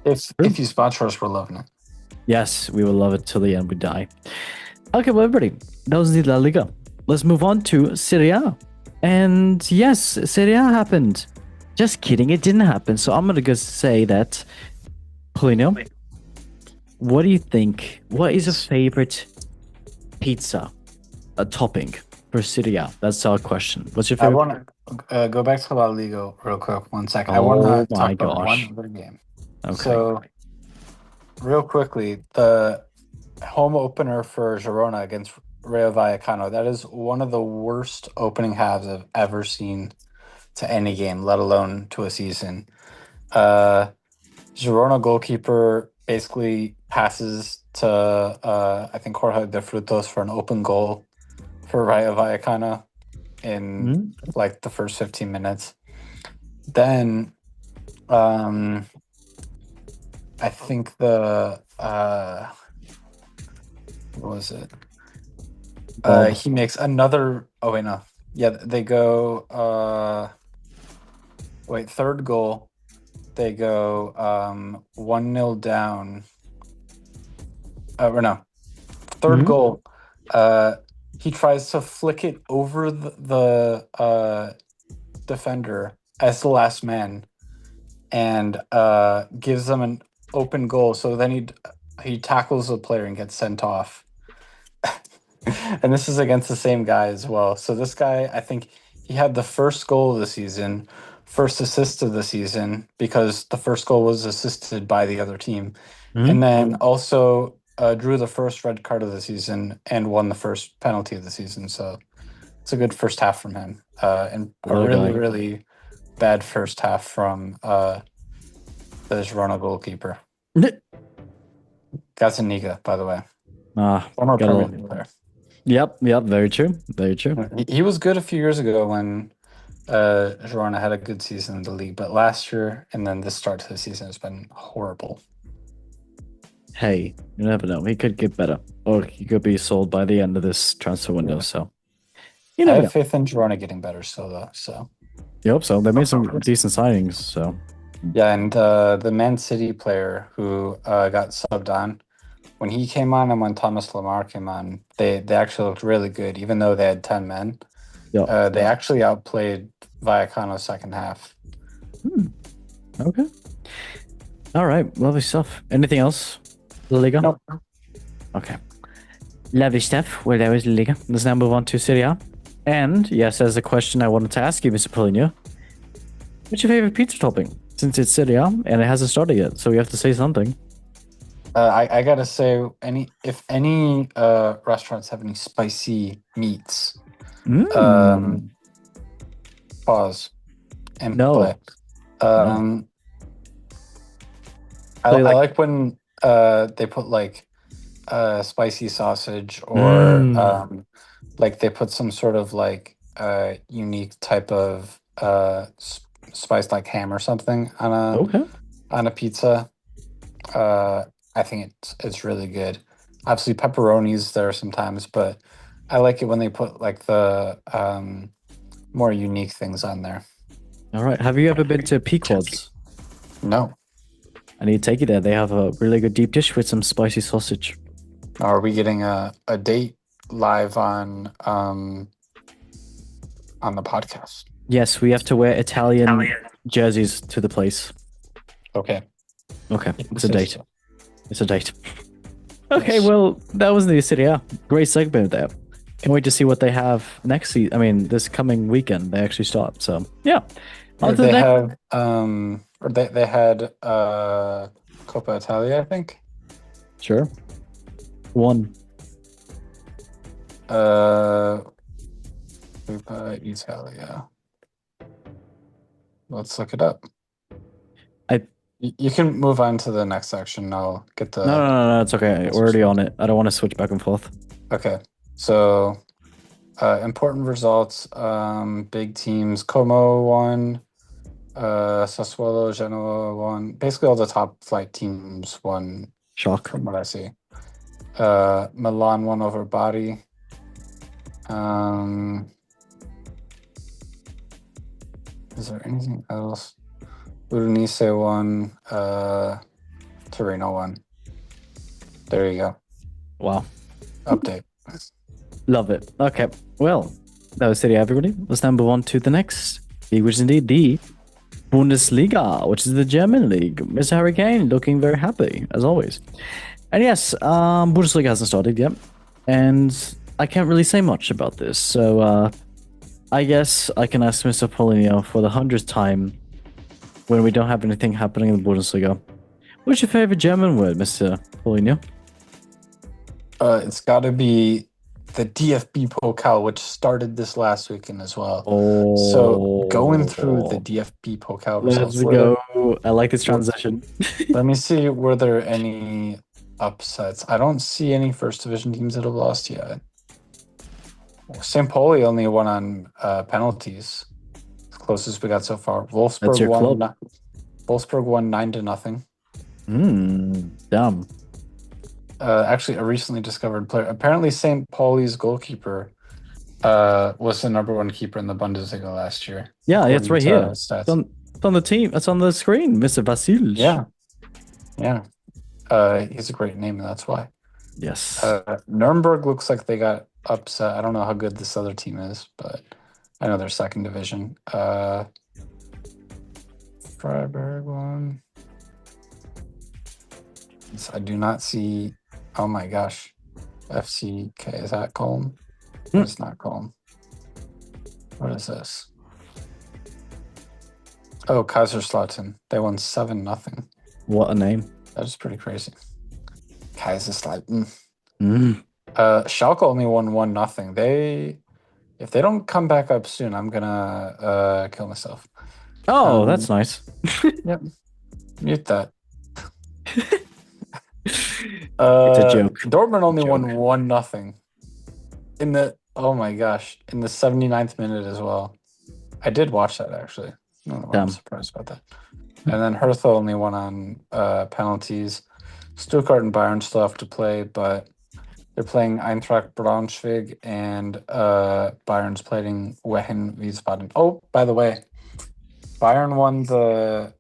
If you sponsor us, we're loving it. Yes, we will love it till the end we die. Okay, well, everybody, that was the La Liga. Let's move on to Serie A. And yes, Serie A happened. Just kidding, it didn't happen. So I'm gonna go say that, Polino, what do you think? What is a favorite pizza, a topping for Serie A? That's our question. What's your favorite? I want to go back to La Liga real quick. 1 second. I want to talk about one other game. Okay. So, real quickly, the home opener for Girona against Rayo Vallecano, that is one of the worst opening halves I've ever seen to any game, let alone to a season. Girona goalkeeper basically passes to, I think, Jorge de Frutos for an open goal for Rayo Vallecano in like the first 15 minutes. Then I think what was it? He makes another. Oh wait, no. Yeah, they go. Third goal. They go 1-0 down. Or no, third goal. He tries to flick it over the defender as the last man, and gives them an open goal. So then he tackles the player and gets sent off. And this is against the same guy as well. So this guy, I think he had the first goal of the season, first assist of the season, because the first goal was assisted by the other team, Mhm. and then also drew the first red card of the season and won the first penalty of the season. So it's a good first half from him, and a What a really, guy. really bad first half from the Girona goalkeeper. Gazzaniga, by the way, former got Premier a League player. Yep, very true. Very true. He was good a few years ago when Girona had a good season in the league, but last year and then this start to the season has been horrible. Hey, you never know. He could get better. Or he could be sold by the end of this transfer window, so you I never have know. faith in Girona getting better still, though. So You hope so. They made some decent signings, so yeah, and the Man City player who got subbed on, when he came on and when Thomas Lamar came on, they actually looked really good, even though they had 10 men. yeah. They actually outplayed Vallecano's second half. Okay. All right, lovely stuff. Anything else? La Liga? Nope. Okay. Lovely stuff. Well, that was La Liga. Let's now move on to Serie A. And yes, there's a question I wanted to ask you, Mr. Polino. What's your favorite pizza topping? Since it's Serie A and it hasn't started yet, so we have to say something. I gotta say, if any restaurants have any spicy meats, pause and No. play. I Play like- like when they put like spicy sausage or like they put some sort of like unique type of spice like ham or something Okay. on a pizza. I think it's really good. Obviously, pepperoni's there sometimes, but I like it when they put like the more unique things on there. All right. Have you ever been to Pequod's? No. I need to take you there. They have a really good deep dish with some spicy sausage. Are we getting a date live on the podcast? Yes, we have to wear Italian jerseys to the place. Okay. Okay, it's a date. It's a date. Okay, well, that was the Serie A. Great segment there. Can't wait to see what they have next season. I mean, this coming weekend they actually start. So yeah, They have or they had Coppa Italia, I think. Sure. One. Coppa Italia. Let's look it up. You can move on to the next section. I'll get the. No, it's okay. We're already on it. I don't want to switch back and forth. Okay, so important results. Big teams. Como won. Sassuolo, Genoa won. Basically, all the top flight teams won. Shock. From what I see. Milan won over Bari. Is there anything else? Udinese won. Torino won. There you go. Wow. Update. Love it. Okay. Well, that was Serie A, everybody. Let's now move on to the next league, which is indeed the Bundesliga, which is the German league. Mr. Harry Kane looking very happy, as always. And yes, Bundesliga hasn't started yet. And I can't really say much about this. So I guess I can ask Mr. Polino for the 100th time when we don't have anything happening in the Bundesliga. What's your favorite German word, Mr. Polino? It's got to be the DFB Pokal, which started this last weekend as well. So going through the DFB Pokal results. Let's go. I like this transition. Let me see. Were there any upsets? I don't see any first division teams that have lost yet. St. Pauli only won on penalties. Closest we got so far. Wolfsburg won. Wolfsburg won 9-0. Dumb. Actually, a recently discovered player. Apparently, St. Pauli's goalkeeper was the #1 keeper in the Bundesliga last year. Yeah, it's right here. It's on the team. It's on the screen, Mr. Vasil. Yeah. He's a great name, and that's why. Yes. Nuremberg looks like they got upset. I don't know how good this other team is, but I know they're second division. Freiburg won. I do not see. Oh my gosh. FCK, is that Colm? It's not Colm. What is this? Oh, Kaiserslautern. They won 7-0. What a name. That is pretty crazy. Kaiserslautern. Mm. Schalke only won 1-0. If they don't come back up soon, I'm gonna kill myself. Oh, that's nice. Yep. Mute that. It's a joke. Dortmund only Joke. won 1-0 in the in the 79th minute as well. I did watch that actually. No, I'm surprised about that. And then Hertha only won on penalties. Stuttgart and Bayern still have to play, but they're playing Eintracht Braunschweig and Bayern's playing Wehen Wiesbaden. Oh, by the way, Bayern won the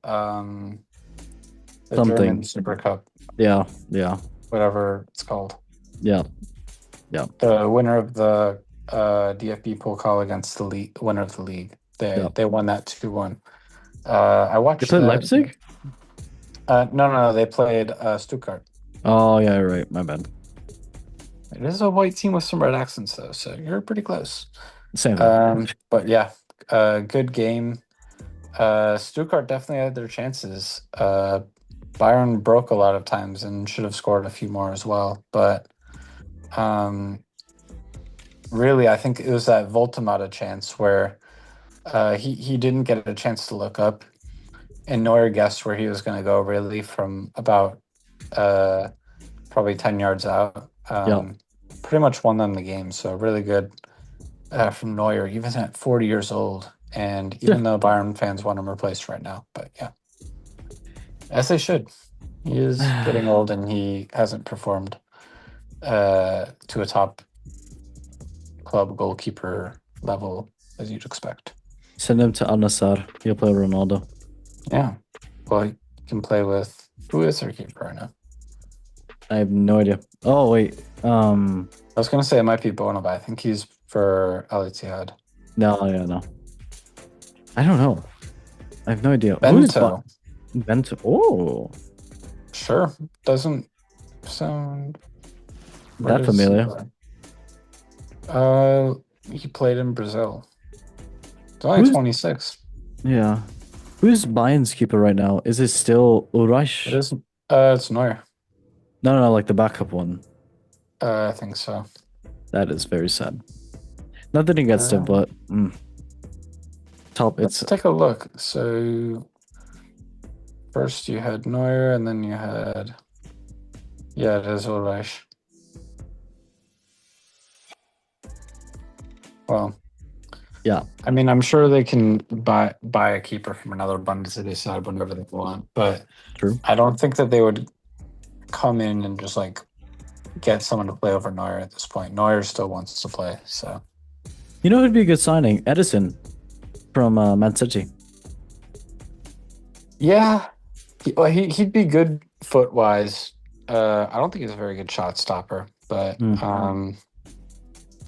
German Super Cup. Yeah. Whatever it's called. Yeah. The winner of the DFB Pokal against the winner of the league. They won that 2-1. I watched. They played Leipzig? No, they played Stuttgart. Oh yeah, right. My bad. It is a white team with some red accents though, so you're pretty close. Same thing. But yeah, good game. Stuttgart definitely had their chances. Bayern broke a lot of times and should have scored a few more as well. But really, I think it was that Voltemata chance where he didn't get a chance to look up, and Neuer guessed where he was going to go really from about probably 10 yards out. Pretty much won them the game. So really good from Neuer, even at 40 years old. And even though Bayern fans want him replaced right now. But yeah, as they should. He is getting old and he hasn't performed to a top club goalkeeper level as you'd expect. Send him to Al Nassr. He'll play Ronaldo. Yeah. Well, he can play with... Who is their keeper right now? I have no idea. Oh, wait. I was going to say it might be Bono, but I think he's for Al Ittihad. No. I don't know. I have no idea. Bento. Bento. Oh. Sure. Doesn't sound... that familiar. He played in Brazil. He's only 26. Yeah. Who's Bayern's keeper right now? Is it still Urash? It is. It's Neuer. No, like the backup one. I think so. That is very sad. Nothing against him, but top. Let's take a look. So first you had Neuer, and then you had it is Urash. Well, yeah. I mean, I'm sure they can buy a keeper from another Bundesliga side whenever they want, but true. I don't think that they would come in and just like get someone to play over Neuer at this point. Neuer still wants to play, so. You know who'd be a good signing? Edison from Man City. Yeah, he'd be good foot-wise. I don't think he's a very good shot stopper, but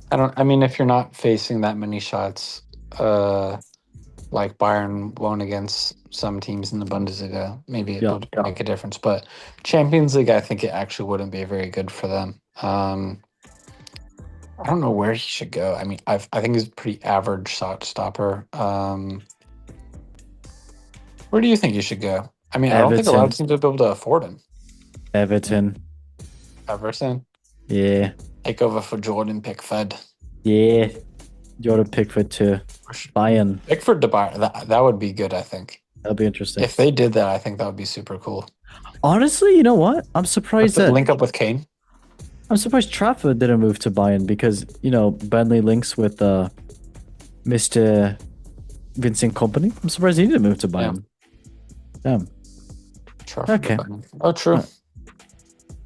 I mean, if you're not facing that many shots, like Bayern won against some teams in the Bundesliga, maybe it would make a difference. But Champions League, I think it actually wouldn't be very good for them. I don't know where he should go. I mean, I think he's a pretty average shot stopper. Where do you think he should go? I mean, Everton. I don't think a lot of teams would be able to afford him. Everton. Yeah. Take over for Jordan Pickford. Yeah. Jordan Pickford to Bayern. Pickford to Bayern. That would be good, I think. That'd be interesting. If they did that, I think that would be super cool. Honestly, you know what? I'm surprised that... Link up with Kane? I'm surprised Trafford didn't move to Bayern because, Burnley links with Mr. Vincent Kompany. I'm surprised he didn't move to Bayern. Yeah. Damn. Trafford okay. Oh, true.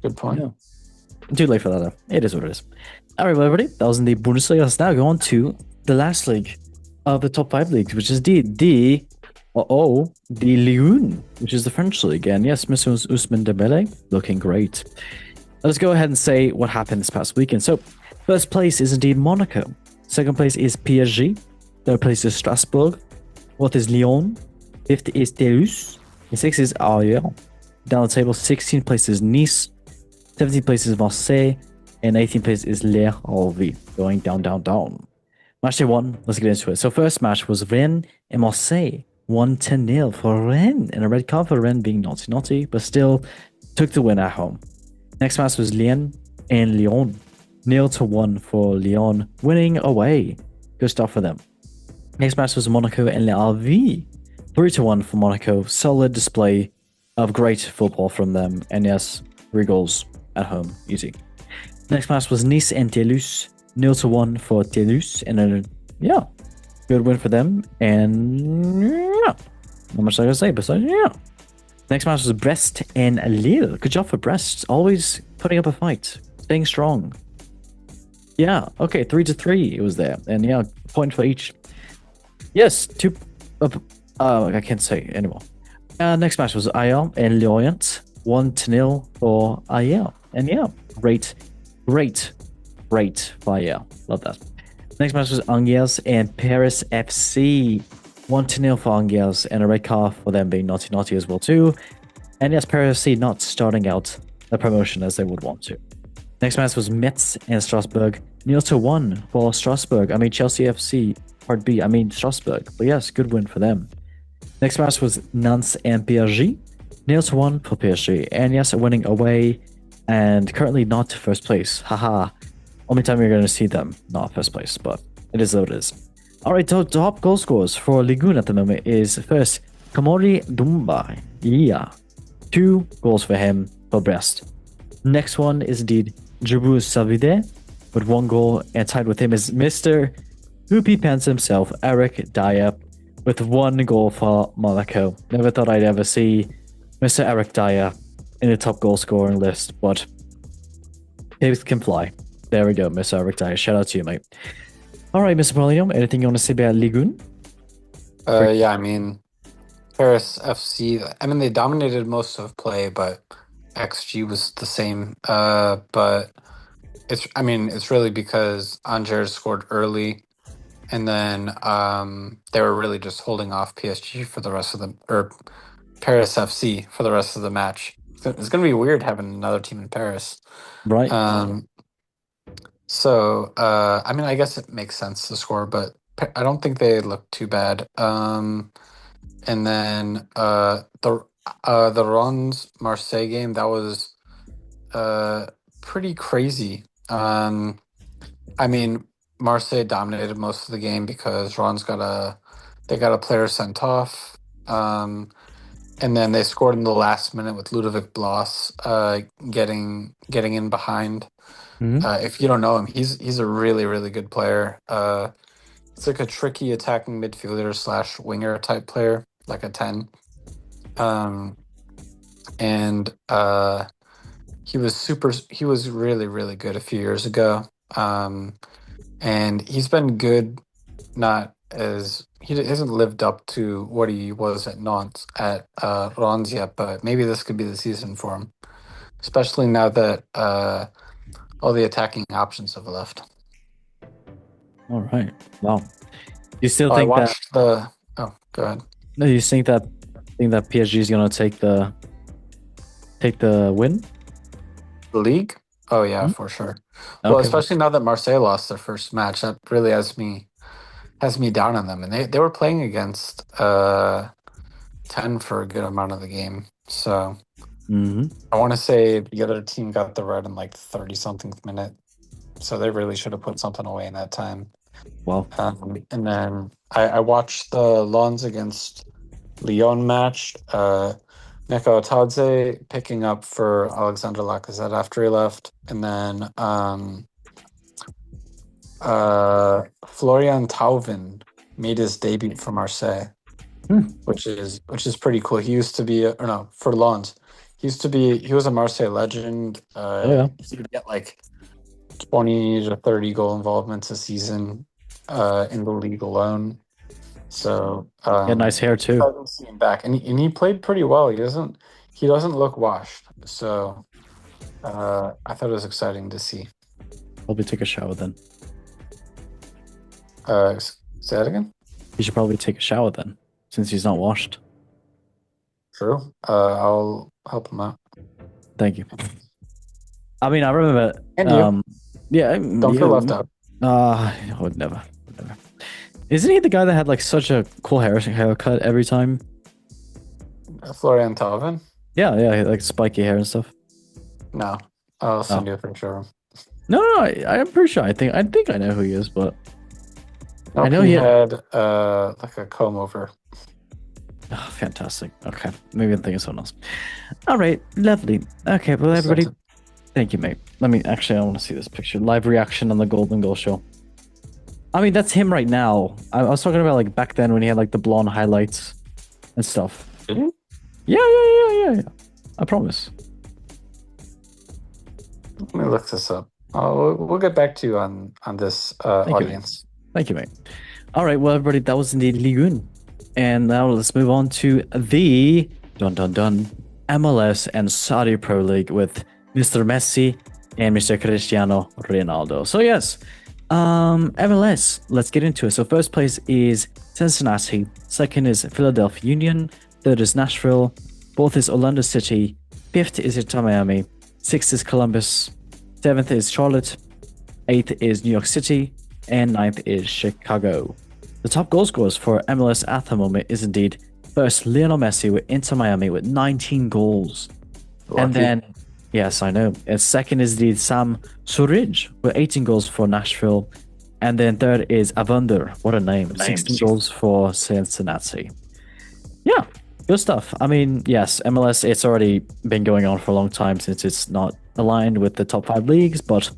Good point. Yeah. Too late for that, though. It is what it is. All right, well, everybody, that was in the Bundesliga. Let's now go on to the last league of the top 5 leagues, which is the Ligue, which is the French league. And yes, Mr. Ousmane Dembele looking great. Let's go ahead and say what happened this past weekend. So, first place is indeed Monaco. Second place is PSG. Third place is Strasbourg. Fourth is Lyon. Fifth is Toulouse. And sixth is Arles. Down the table, 16th place is Nice. 17th place is Marseille. And 18th place is Le Havre. Going down. Match day one, let's get into it. So first match was Rennes and Marseille. 1-0 for Rennes. And a red card for Rennes being naughty, but still took the win at home. Next match was Lyon and Lyon. 0-1 for Lyon, winning away. Good stuff for them. Next match was Monaco and Le Havre. 3-1 for Monaco. Solid display of great football from them. And yes, 3 goals at home. Easy. Next match was Nice and Toulouse. 0-1 for Toulouse. And good win for them. And not much I can say besides Next match was Brest and Lille. Good job for Brest. Always putting up a fight. Staying strong. Yeah, okay, 3-3 it was there. And point for each. Yes, I can't say anymore. Next match was Ayer and Lorient. 1-0 for Ayer. And great for Ayer. Love that. Next match was Angers and Paris FC. 1-0 for Angers and a red card for them being naughty as well too. And yes, Paris FC not starting out the promotion as they would want to. Next match was Metz and Strasbourg. 0-1 for Strasbourg. I mean Chelsea FC Part B. I mean Strasbourg. But yes, good win for them. Next match was Nantes and PSG. 0-1 for PSG. And yes, winning away and currently not first place. Haha. Only time you're going to see them not first place, but it is what it is. All right, top goal scorers for Ligue 1 at the moment is first Kamori Dumba. 2 goals for him for Brest. Next one is indeed Djibril Savide with 1 goal, and tied with him is Mr. Hoopy Pants himself, Eric Dyer, with 1 goal for Monaco. Never thought I'd ever see Mr. Eric Dyer in the top goal scoring list, but pigs can fly. There we go, Mr. Eric Dyer. Shout out to you, mate. All right, Mr. Paulinho, anything you want to say about Ligue 1? I mean, Paris FC, I mean, they dominated most of play, but XG was the same. But it's really because Angers scored early, and then they were really just holding off PSG for the rest of or Paris FC for the rest of the match. It's going to be weird having another team in Paris. Right. I guess it makes sense to score, but I don't think they look too bad. And then the Rennes Marseille game, that was pretty crazy. I mean, Marseille dominated most of the game because Rennes got a player sent off. And then they scored in the last minute with Ludovic Blas getting in behind. Mm-hmm. If you don't know him, he's a really, really good player. It's like a tricky attacking midfielder / winger type player, like a 10. He was really, really good a few years ago. And he's been good, he hasn't lived up to what he was at Nantes, at Rennes yet, but maybe this could be the season for him, especially now that all the attacking options have left. All right. Wow. You still think I watched go ahead. No, you think that PSG is gonna take the win? The league? Oh yeah, for sure. Well, especially now that Marseille lost their first match, that really has me down on them. And they were playing against 10 for a good amount of the game. So I want to say the other team got the red in like 30-something minute. So they really should have put something away in that time. Wow. And then I watched the Lens against Lyon match. Neko Otadze picking up for Alexandre Lacazette after he left. And then Florian Thauvin made his debut for Marseille, which is pretty cool. He used to be for Lens. He was a Marseille legend. He would get like 20 to 30 goal involvements a season in the league alone. So he had nice hair too. I haven't seen him back, and he played pretty well. He doesn't look washed. So I thought it was exciting to see. Probably take a shower then. Say that again? He should probably take a shower then, since he's not washed. True. I'll help him out. Thank you. I mean, I remember. And you. Yeah. Don't feel left out. I would never. whatever. Isn't he the guy that had like such a cool haircut every time? Florian Thauvin? Yeah, like spiky hair and stuff. No. I'll send you a picture of him. No, I'm pretty sure. I think I know who he is, but Nope, I know he had like a comb over. Oh, fantastic. Okay, maybe I'm thinking of someone else. All right, lovely. Okay, well, everybody, thank you, mate. I want to see this picture. Live reaction on the Golden Goal Show. I mean, that's him right now. I was talking about like back then when he had like the blonde highlights and stuff. Did he? Yeah. I promise. Let me look this up. We'll get back to you on this audience. Thank you, mate. All right, well, everybody, that was indeed Ligue. And now let's move on to the MLS and Saudi Pro League with Mr. Messi and Mr. Cristiano Ronaldo. So yes, MLS, let's get into it. So first place is Cincinnati, second is Philadelphia Union, third is Nashville, fourth is Orlando City, fifth is Inter Miami, sixth is Columbus, seventh is Charlotte, eighth is New York City, and ninth is Chicago. The top goal scorers for MLS at the moment is indeed first Lionel Messi with Inter Miami with 19 goals. Lucky. And then, yes, I know. And second is indeed Sam Surridge with 18 goals for Nashville. And then third is Avander. What a name. 16 goals for Cincinnati. Yeah, good stuff. I mean, yes, MLS, it's already been going on for a long time since it's not aligned with the top 5 leagues, but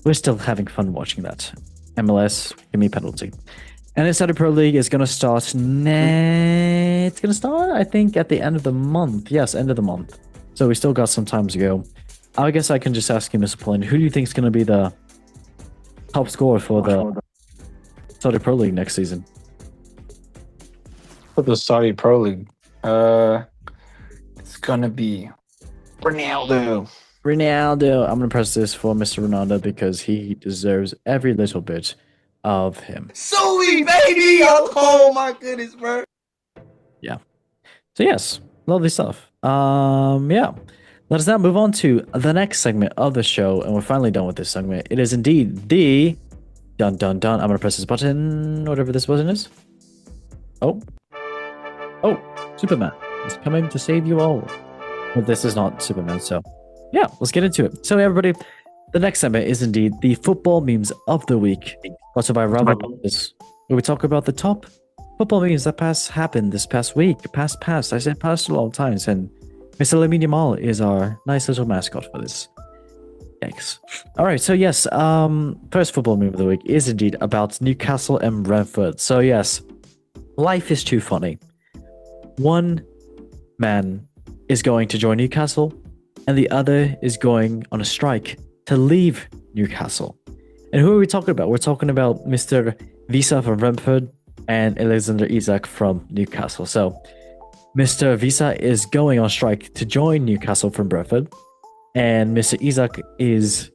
we're still having fun watching that. MLS, give me a penalty. And the Saudi Pro League is going to start it's going to start, I think, at the end of the month. Yes, end of the month. So we still got some time to go. I guess I can just ask you, Mr. Pauline, who do you think is going to be the top scorer for the Saudi Pro League next season? For the Saudi Pro League, it's going to be Ronaldo. I'm going to press this for Mr. Ronaldo because he deserves every little bit of him. Sweet baby! Oh my goodness, bro. Yeah. So yes, lovely stuff. Yeah. Let us now move on to the next segment of the show, and we're finally done with this segment. It is indeed the dun. I'm gonna press this button, whatever this button is. Oh, Superman is coming to save you all. But this is not Superman, so yeah, let's get into it. So everybody, the next segment is indeed the football memes of the week, sponsored by Robert Lopez, where we talk about the top football memes that happened this past week. Past. I said past a lot of times, and Mr. Lamine Yamal is our nice little mascot for this. Yikes. All right, so yes, first football meme of the week is indeed about Newcastle and Brentford. So yes, life is too funny. One man is going to join Newcastle, and the other is going on a strike to leave Newcastle. And who are we talking about? We're talking about Mr. Visa from Brentford and Alexander Isak from Newcastle. So Mr. Visa is going on strike to join Newcastle from Brentford, and Mr. Isak is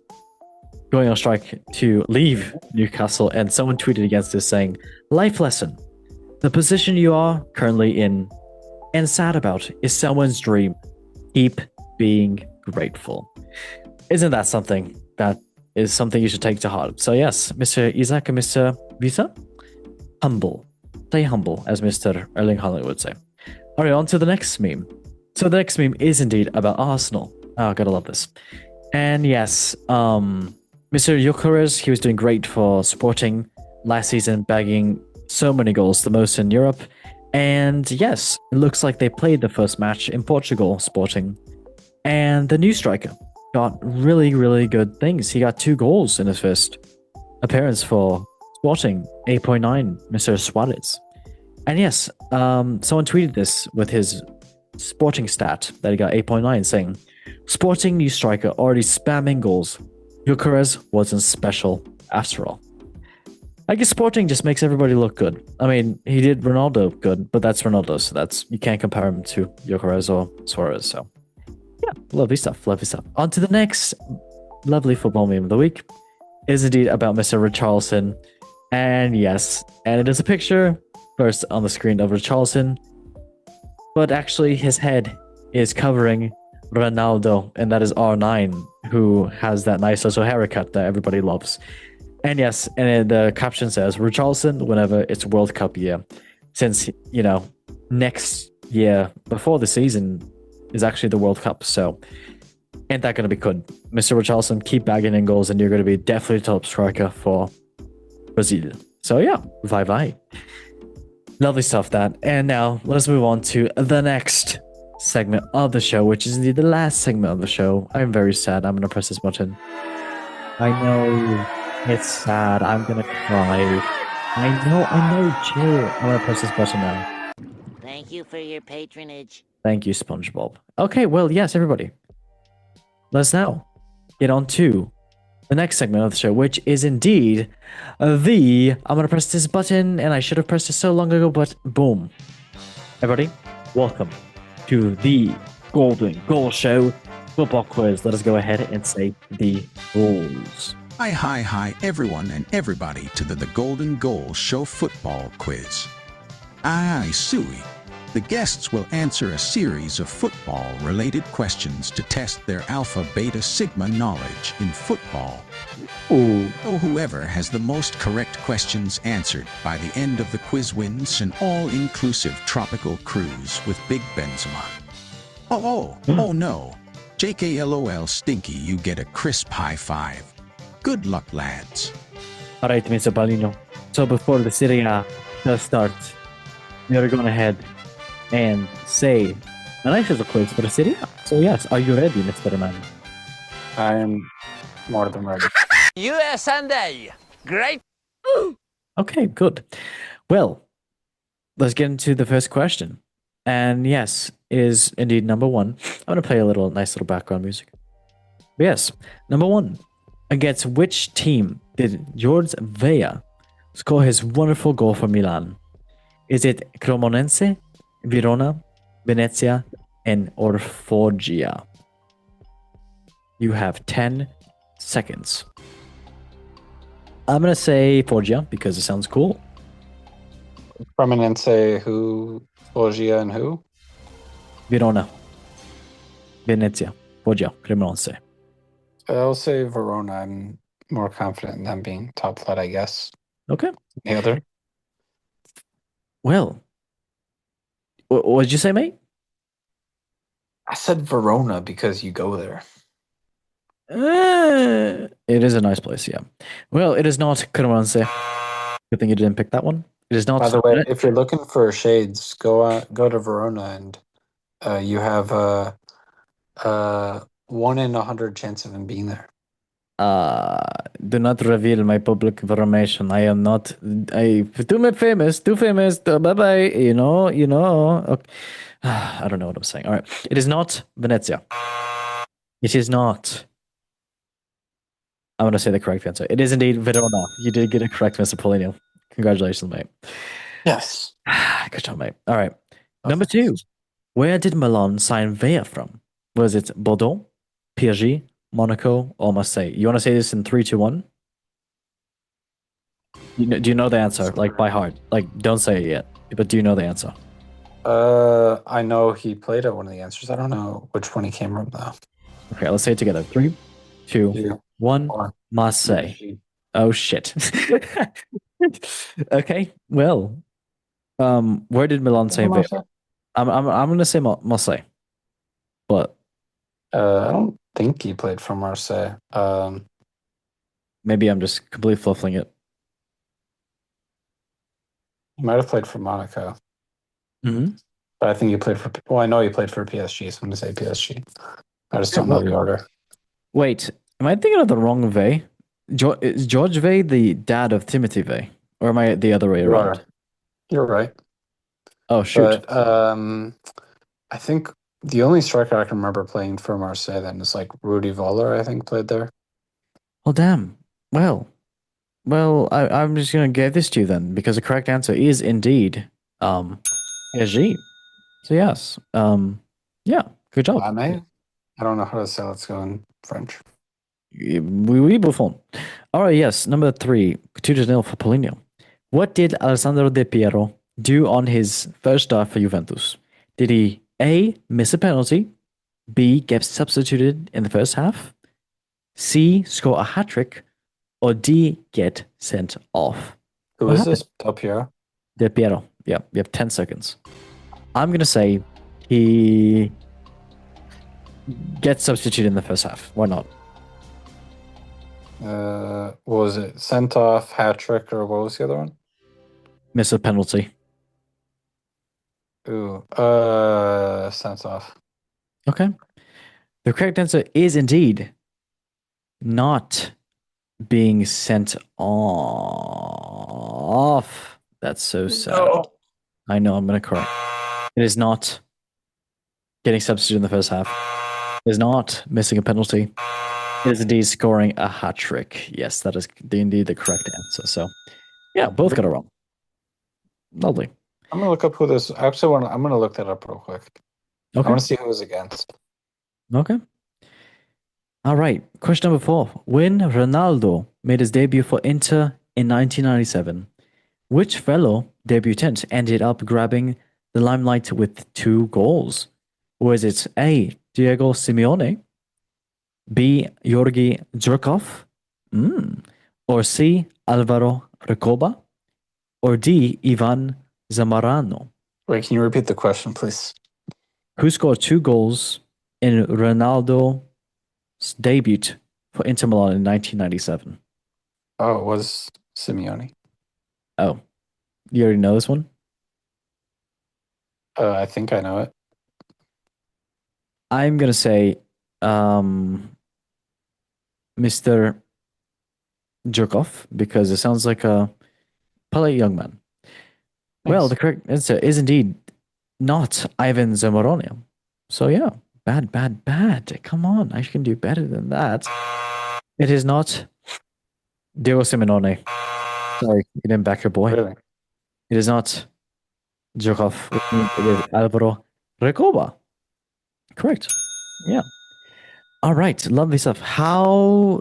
going on strike to leave Newcastle. And someone tweeted against this saying, "Life lesson: the position you are currently in and sad about is someone's dream. Keep being grateful." Isn't that something that is something you should take to heart? So yes, Mr. Isak and Mr. Visa, humble. Stay humble, as Mr. Erling Haaland would say. All right, on to the next meme. So the next meme is indeed about Arsenal. Oh, gotta love this. And yes, Mr. Gyökeres, he was doing great for Sporting last season, bagging so many goals, the most in Europe. And yes, it looks like they played the first match in Portugal, Sporting. And the new striker got really, really good things. He got 2 goals in his first appearance for Sporting, 8.9, Mr. Suarez. And yes, someone tweeted this with his Sporting stat that he got 8.9, saying, "Sporting new striker already spamming goals. Gyökeres wasn't special after all." I guess Sporting just makes everybody look good. I mean, he did Ronaldo good, but that's Ronaldo, so you can't compare him to Gyökeres or Suarez. So yeah, lovely stuff. On to the next lovely football meme of the week is indeed about Mr. Richarlison. And yes, and it is a picture first on the screen of Richarlison, but actually his head is covering Ronaldo, and that is R9, who has that nice little haircut that everybody loves. And yes, and the caption says, Richarlison, whenever it's World Cup year. Since, next year, before the season, is actually the World Cup. So, ain't that going to be good? Mr. Richarlison, keep bagging in goals, and you're going to be definitely top striker for Brazil. So, yeah, vai. Lovely stuff, that. And now, let's move on to the next segment of the show, which is indeed the last segment of the show. I'm very sad. I'm going to press this button. I know. It's sad. I'm gonna cry. I know. Chill. I'm gonna press this button now. Thank you for your patronage. Thank you, SpongeBob. Okay, well, yes, everybody. Let's now get on to the next segment of the show, which is indeed I'm gonna press this button, and I should have pressed it so long ago, but boom. Everybody, welcome to the Golden Goal Show football quiz. Let us go ahead and say the rules. Hi, everyone and everybody to the Golden Goal Show football quiz. Aye, Suey. The guests will answer a series of football-related questions to test their Alpha, Beta, Sigma knowledge in football. Ooh. So whoever has the most correct questions answered by the end of the quiz wins an all-inclusive tropical cruise with Big Benzema. Oh no. JKLOL Stinky, you get a crisp high five. Good luck, lads. All right, Mr. Palino. So before the Serie A does start, you're going ahead and say a nice little quiz for the Serie A. So yes, are you ready, Mr. Man? I am more than ready. USA! Great! Okay, good. Well, let's get into the first question. And yes, it is indeed number one. I'm going to play a nice little background music. But yes, number one. Against which team did George Weah score his wonderful goal for Milan? Is it Cremonese, Verona, Venezia, and or Foggia? You have 10 seconds. I'm going to say Foggia because it sounds cool. Cremonense, who? Foggia and who? Verona, Venezia, Foggia, Cremonese. I'll say Verona. I'm more confident in them being top flight, I guess. Okay. The other? Well, what did you say, mate? I said Verona because you go there. It is a nice place, yeah. Well, it is not Cremonese. Good thing you didn't pick that one. It is not. By the way, if you're looking for shades, go to Verona, and you have a 1 in 100 chance of him being there. Do not reveal my public information. I am not. Too famous. Bye bye. You know. Okay. I don't know what I'm saying. All right. It is not Venezia. It is not. I'm going to say the correct answer. It is indeed Verona. You did get it correct, Mr. Polino. Congratulations, mate. Yes. Good job, mate. All right. Number two. Where did Milan sign Weah from? Was it Bordeaux, PSG, Monaco, or Marseille? You want to say this in 3, 2, 1? Do you know the answer? Like by heart. Like don't say it yet. But do you know the answer? I know he played at one of the answers. I don't know which one he came from though. Okay, let's say it together. 3, 2, 1. Marseille. Oh shit. Okay. Well, where did Milan say Weah? I'm gonna say Marseille, but I don't think he played for Marseille. maybe I'm just completely fluffing it. He might have played for Monaco. Mm-hmm. But I think he played for. Well, I know he played for PSG, so I'm gonna say PSG. I just don't know the order. Wait, am I thinking of the wrong Vey? Is George Vey the dad of Timothy Vey, or am I the other way around? You're right. Oh shoot! But I think the only striker I can remember playing for Marseille then is like Rudy Voller. I think played there. Oh damn! Well, I'm just gonna give this to you then because the correct answer is indeed PSG. So yes, yeah, good job. I don't know how to say let's go in French. Oui, Buffon. All right, yes. Number 3, 2-0 for Paulinho. What did Alessandro De Piero do on his first start for Juventus? Did he A, miss a penalty, B, get substituted in the first half, C, score a hat-trick, or D, get sent off? Who What is happened? this? Del Piero? De Piero. Yeah, you have 10 seconds. I'm going to say he gets substituted in the first half. Why not? What was it? Sent off, hat trick, or what was the other one? Miss a penalty. Ooh, sent off. Okay. The correct answer is indeed not being sent off. That's so sad. No. I know, I'm going to cry. It is not getting substituted in the first half. It is not missing a penalty. It is indeed scoring a hat trick. Yes, that is indeed the correct answer. So, yeah, both got it wrong. Lovely. I'm gonna look up who this. I'm gonna look that up real quick. I Okay. want to see who it was against. Okay. All right. Question number 4. When Ronaldo made his debut for Inter in 1997, which fellow debutant ended up grabbing the limelight with 2 goals? Was it A, Diego Simeone, B, Georgi Zhirkov, or C, Alvaro Recoba, or D, Ivan Zamorano? Wait, can you repeat the question, please? Who scored 2 goals in Ronaldo's debut for Inter Milan in 1997? Oh, it was Simeone. Oh, you already know this one? I think I know it. I'm going to say Mr. Jerkoff because it sounds like a polite young man. Well, Thanks. the correct answer is indeed not Ivan Zamorano. So yeah, bad. Come on, I can do better than that. It is not Diego Simeone. Sorry, you didn't back your boy. Really? It is not Jerkoff. It is Alvaro Recoba. Correct. Yeah. All right, lovely stuff.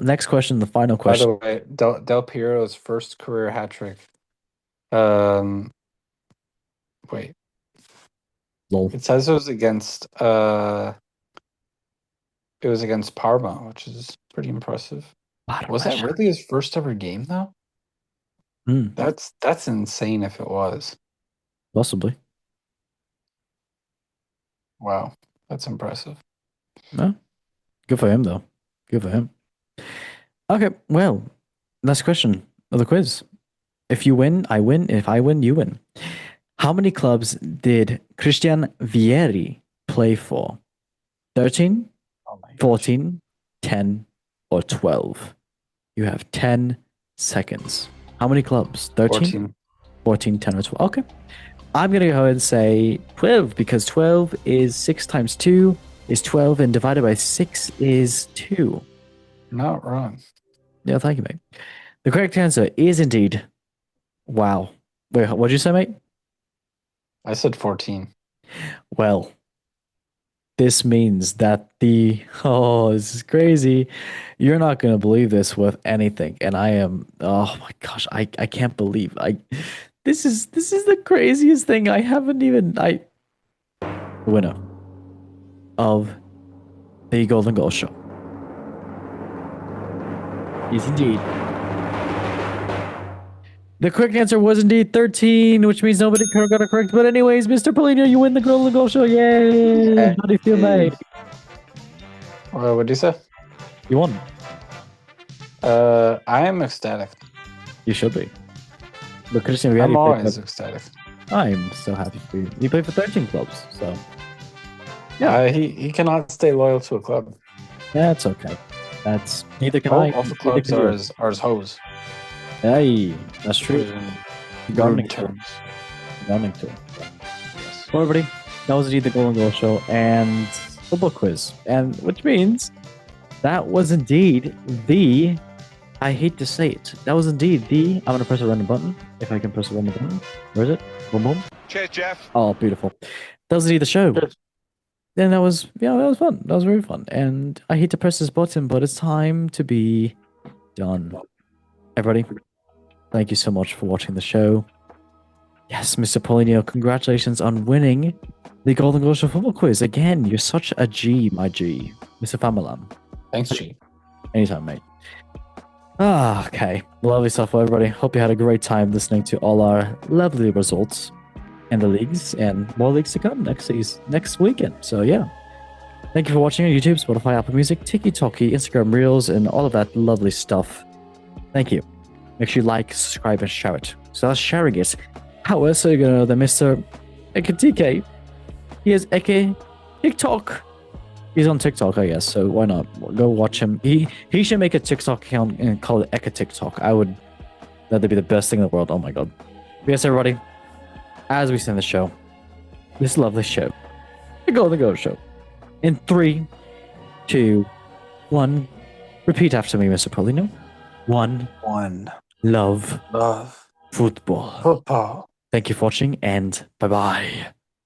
Next question, the final By the question. way, Del Piero's first career hat trick. Wait. Lol. It says it was against Parma, which is pretty impressive. Was that really his first ever game though? That's insane if it was. Possibly. Wow, that's impressive. No. Good for him, though. Good for him. Okay, well, last question of the quiz. If you win, I win. If I win, you win. How many clubs did Christian Vieri play for? 13, 14, 10, or 12? You have 10 seconds. How many clubs? 13, 14, 10, or 12? Okay. I'm going to go ahead and say 12 because 12 is 6 times 2 is 12 and divided by 6 is 2. Not wrong. Yeah, thank you, mate. The correct answer is indeed, wow. Wait, what did you say, mate? I said 14. Well, this means that this is crazy. You're not going to believe this with anything. And I am, oh my gosh, I can't believe this is the craziest thing. I haven't even, the winner of the Golden Goal Show is indeed. The correct answer was indeed 13, which means nobody got it correct. But anyways, Mr. Polino, you win the Golden Goal Show. Yay! Yeah. How do you feel, mate? What did you say? You won. I am ecstatic. You should be. But Christian Vieri I'm played always for, ecstatic. I'm so happy for you. He played for 13 clubs, so Yeah, he cannot stay loyal to a club. that's okay. That's neither can I. All the clubs are his hoes. Hey, that's true. Gardening terms. Gardening terms. Well, everybody, that was indeed the Golden Goal Show and football quiz, and which means that was indeed the. I hate to say it. That was indeed the. I'm gonna press a random button. If I can press a random button. Where is it? Boom boom. Cheers, Jeff. Oh, beautiful. That was indeed the show. Then that was that was fun. That was very fun. And I hate to press this button, but it's time to be done. Everybody, thank you so much for watching the show. Yes, Mr. Polino, congratulations on winning the Golden Goal Show football quiz. Again, you're such a G, my G. Mr. Famalam. Thanks, G. Anytime, mate. Okay. Lovely stuff, everybody. Hope you had a great time listening to all our lovely results and the leagues and more leagues to come next weekend. So yeah. Thank you for watching on YouTube, Spotify, Apple Music, TikTok, Instagram Reels, and all of that lovely stuff. Thank you. Make sure you like, subscribe, and share it. So that's sharing it. How else are you gonna know that Mr. TK? He has Eke TikTok. He's on TikTok, I guess. So why not go watch him? He should make a TikTok account and call it Eke TikTok. That'd be the best thing in the world. Oh my god. Yes, everybody. As we send the show, this lovely show, the Golden Go Show. In 3, 2, 1. Repeat after me, Mr. Paulino. 1. Love. Love Football. football. Thank you for watching and bye bye.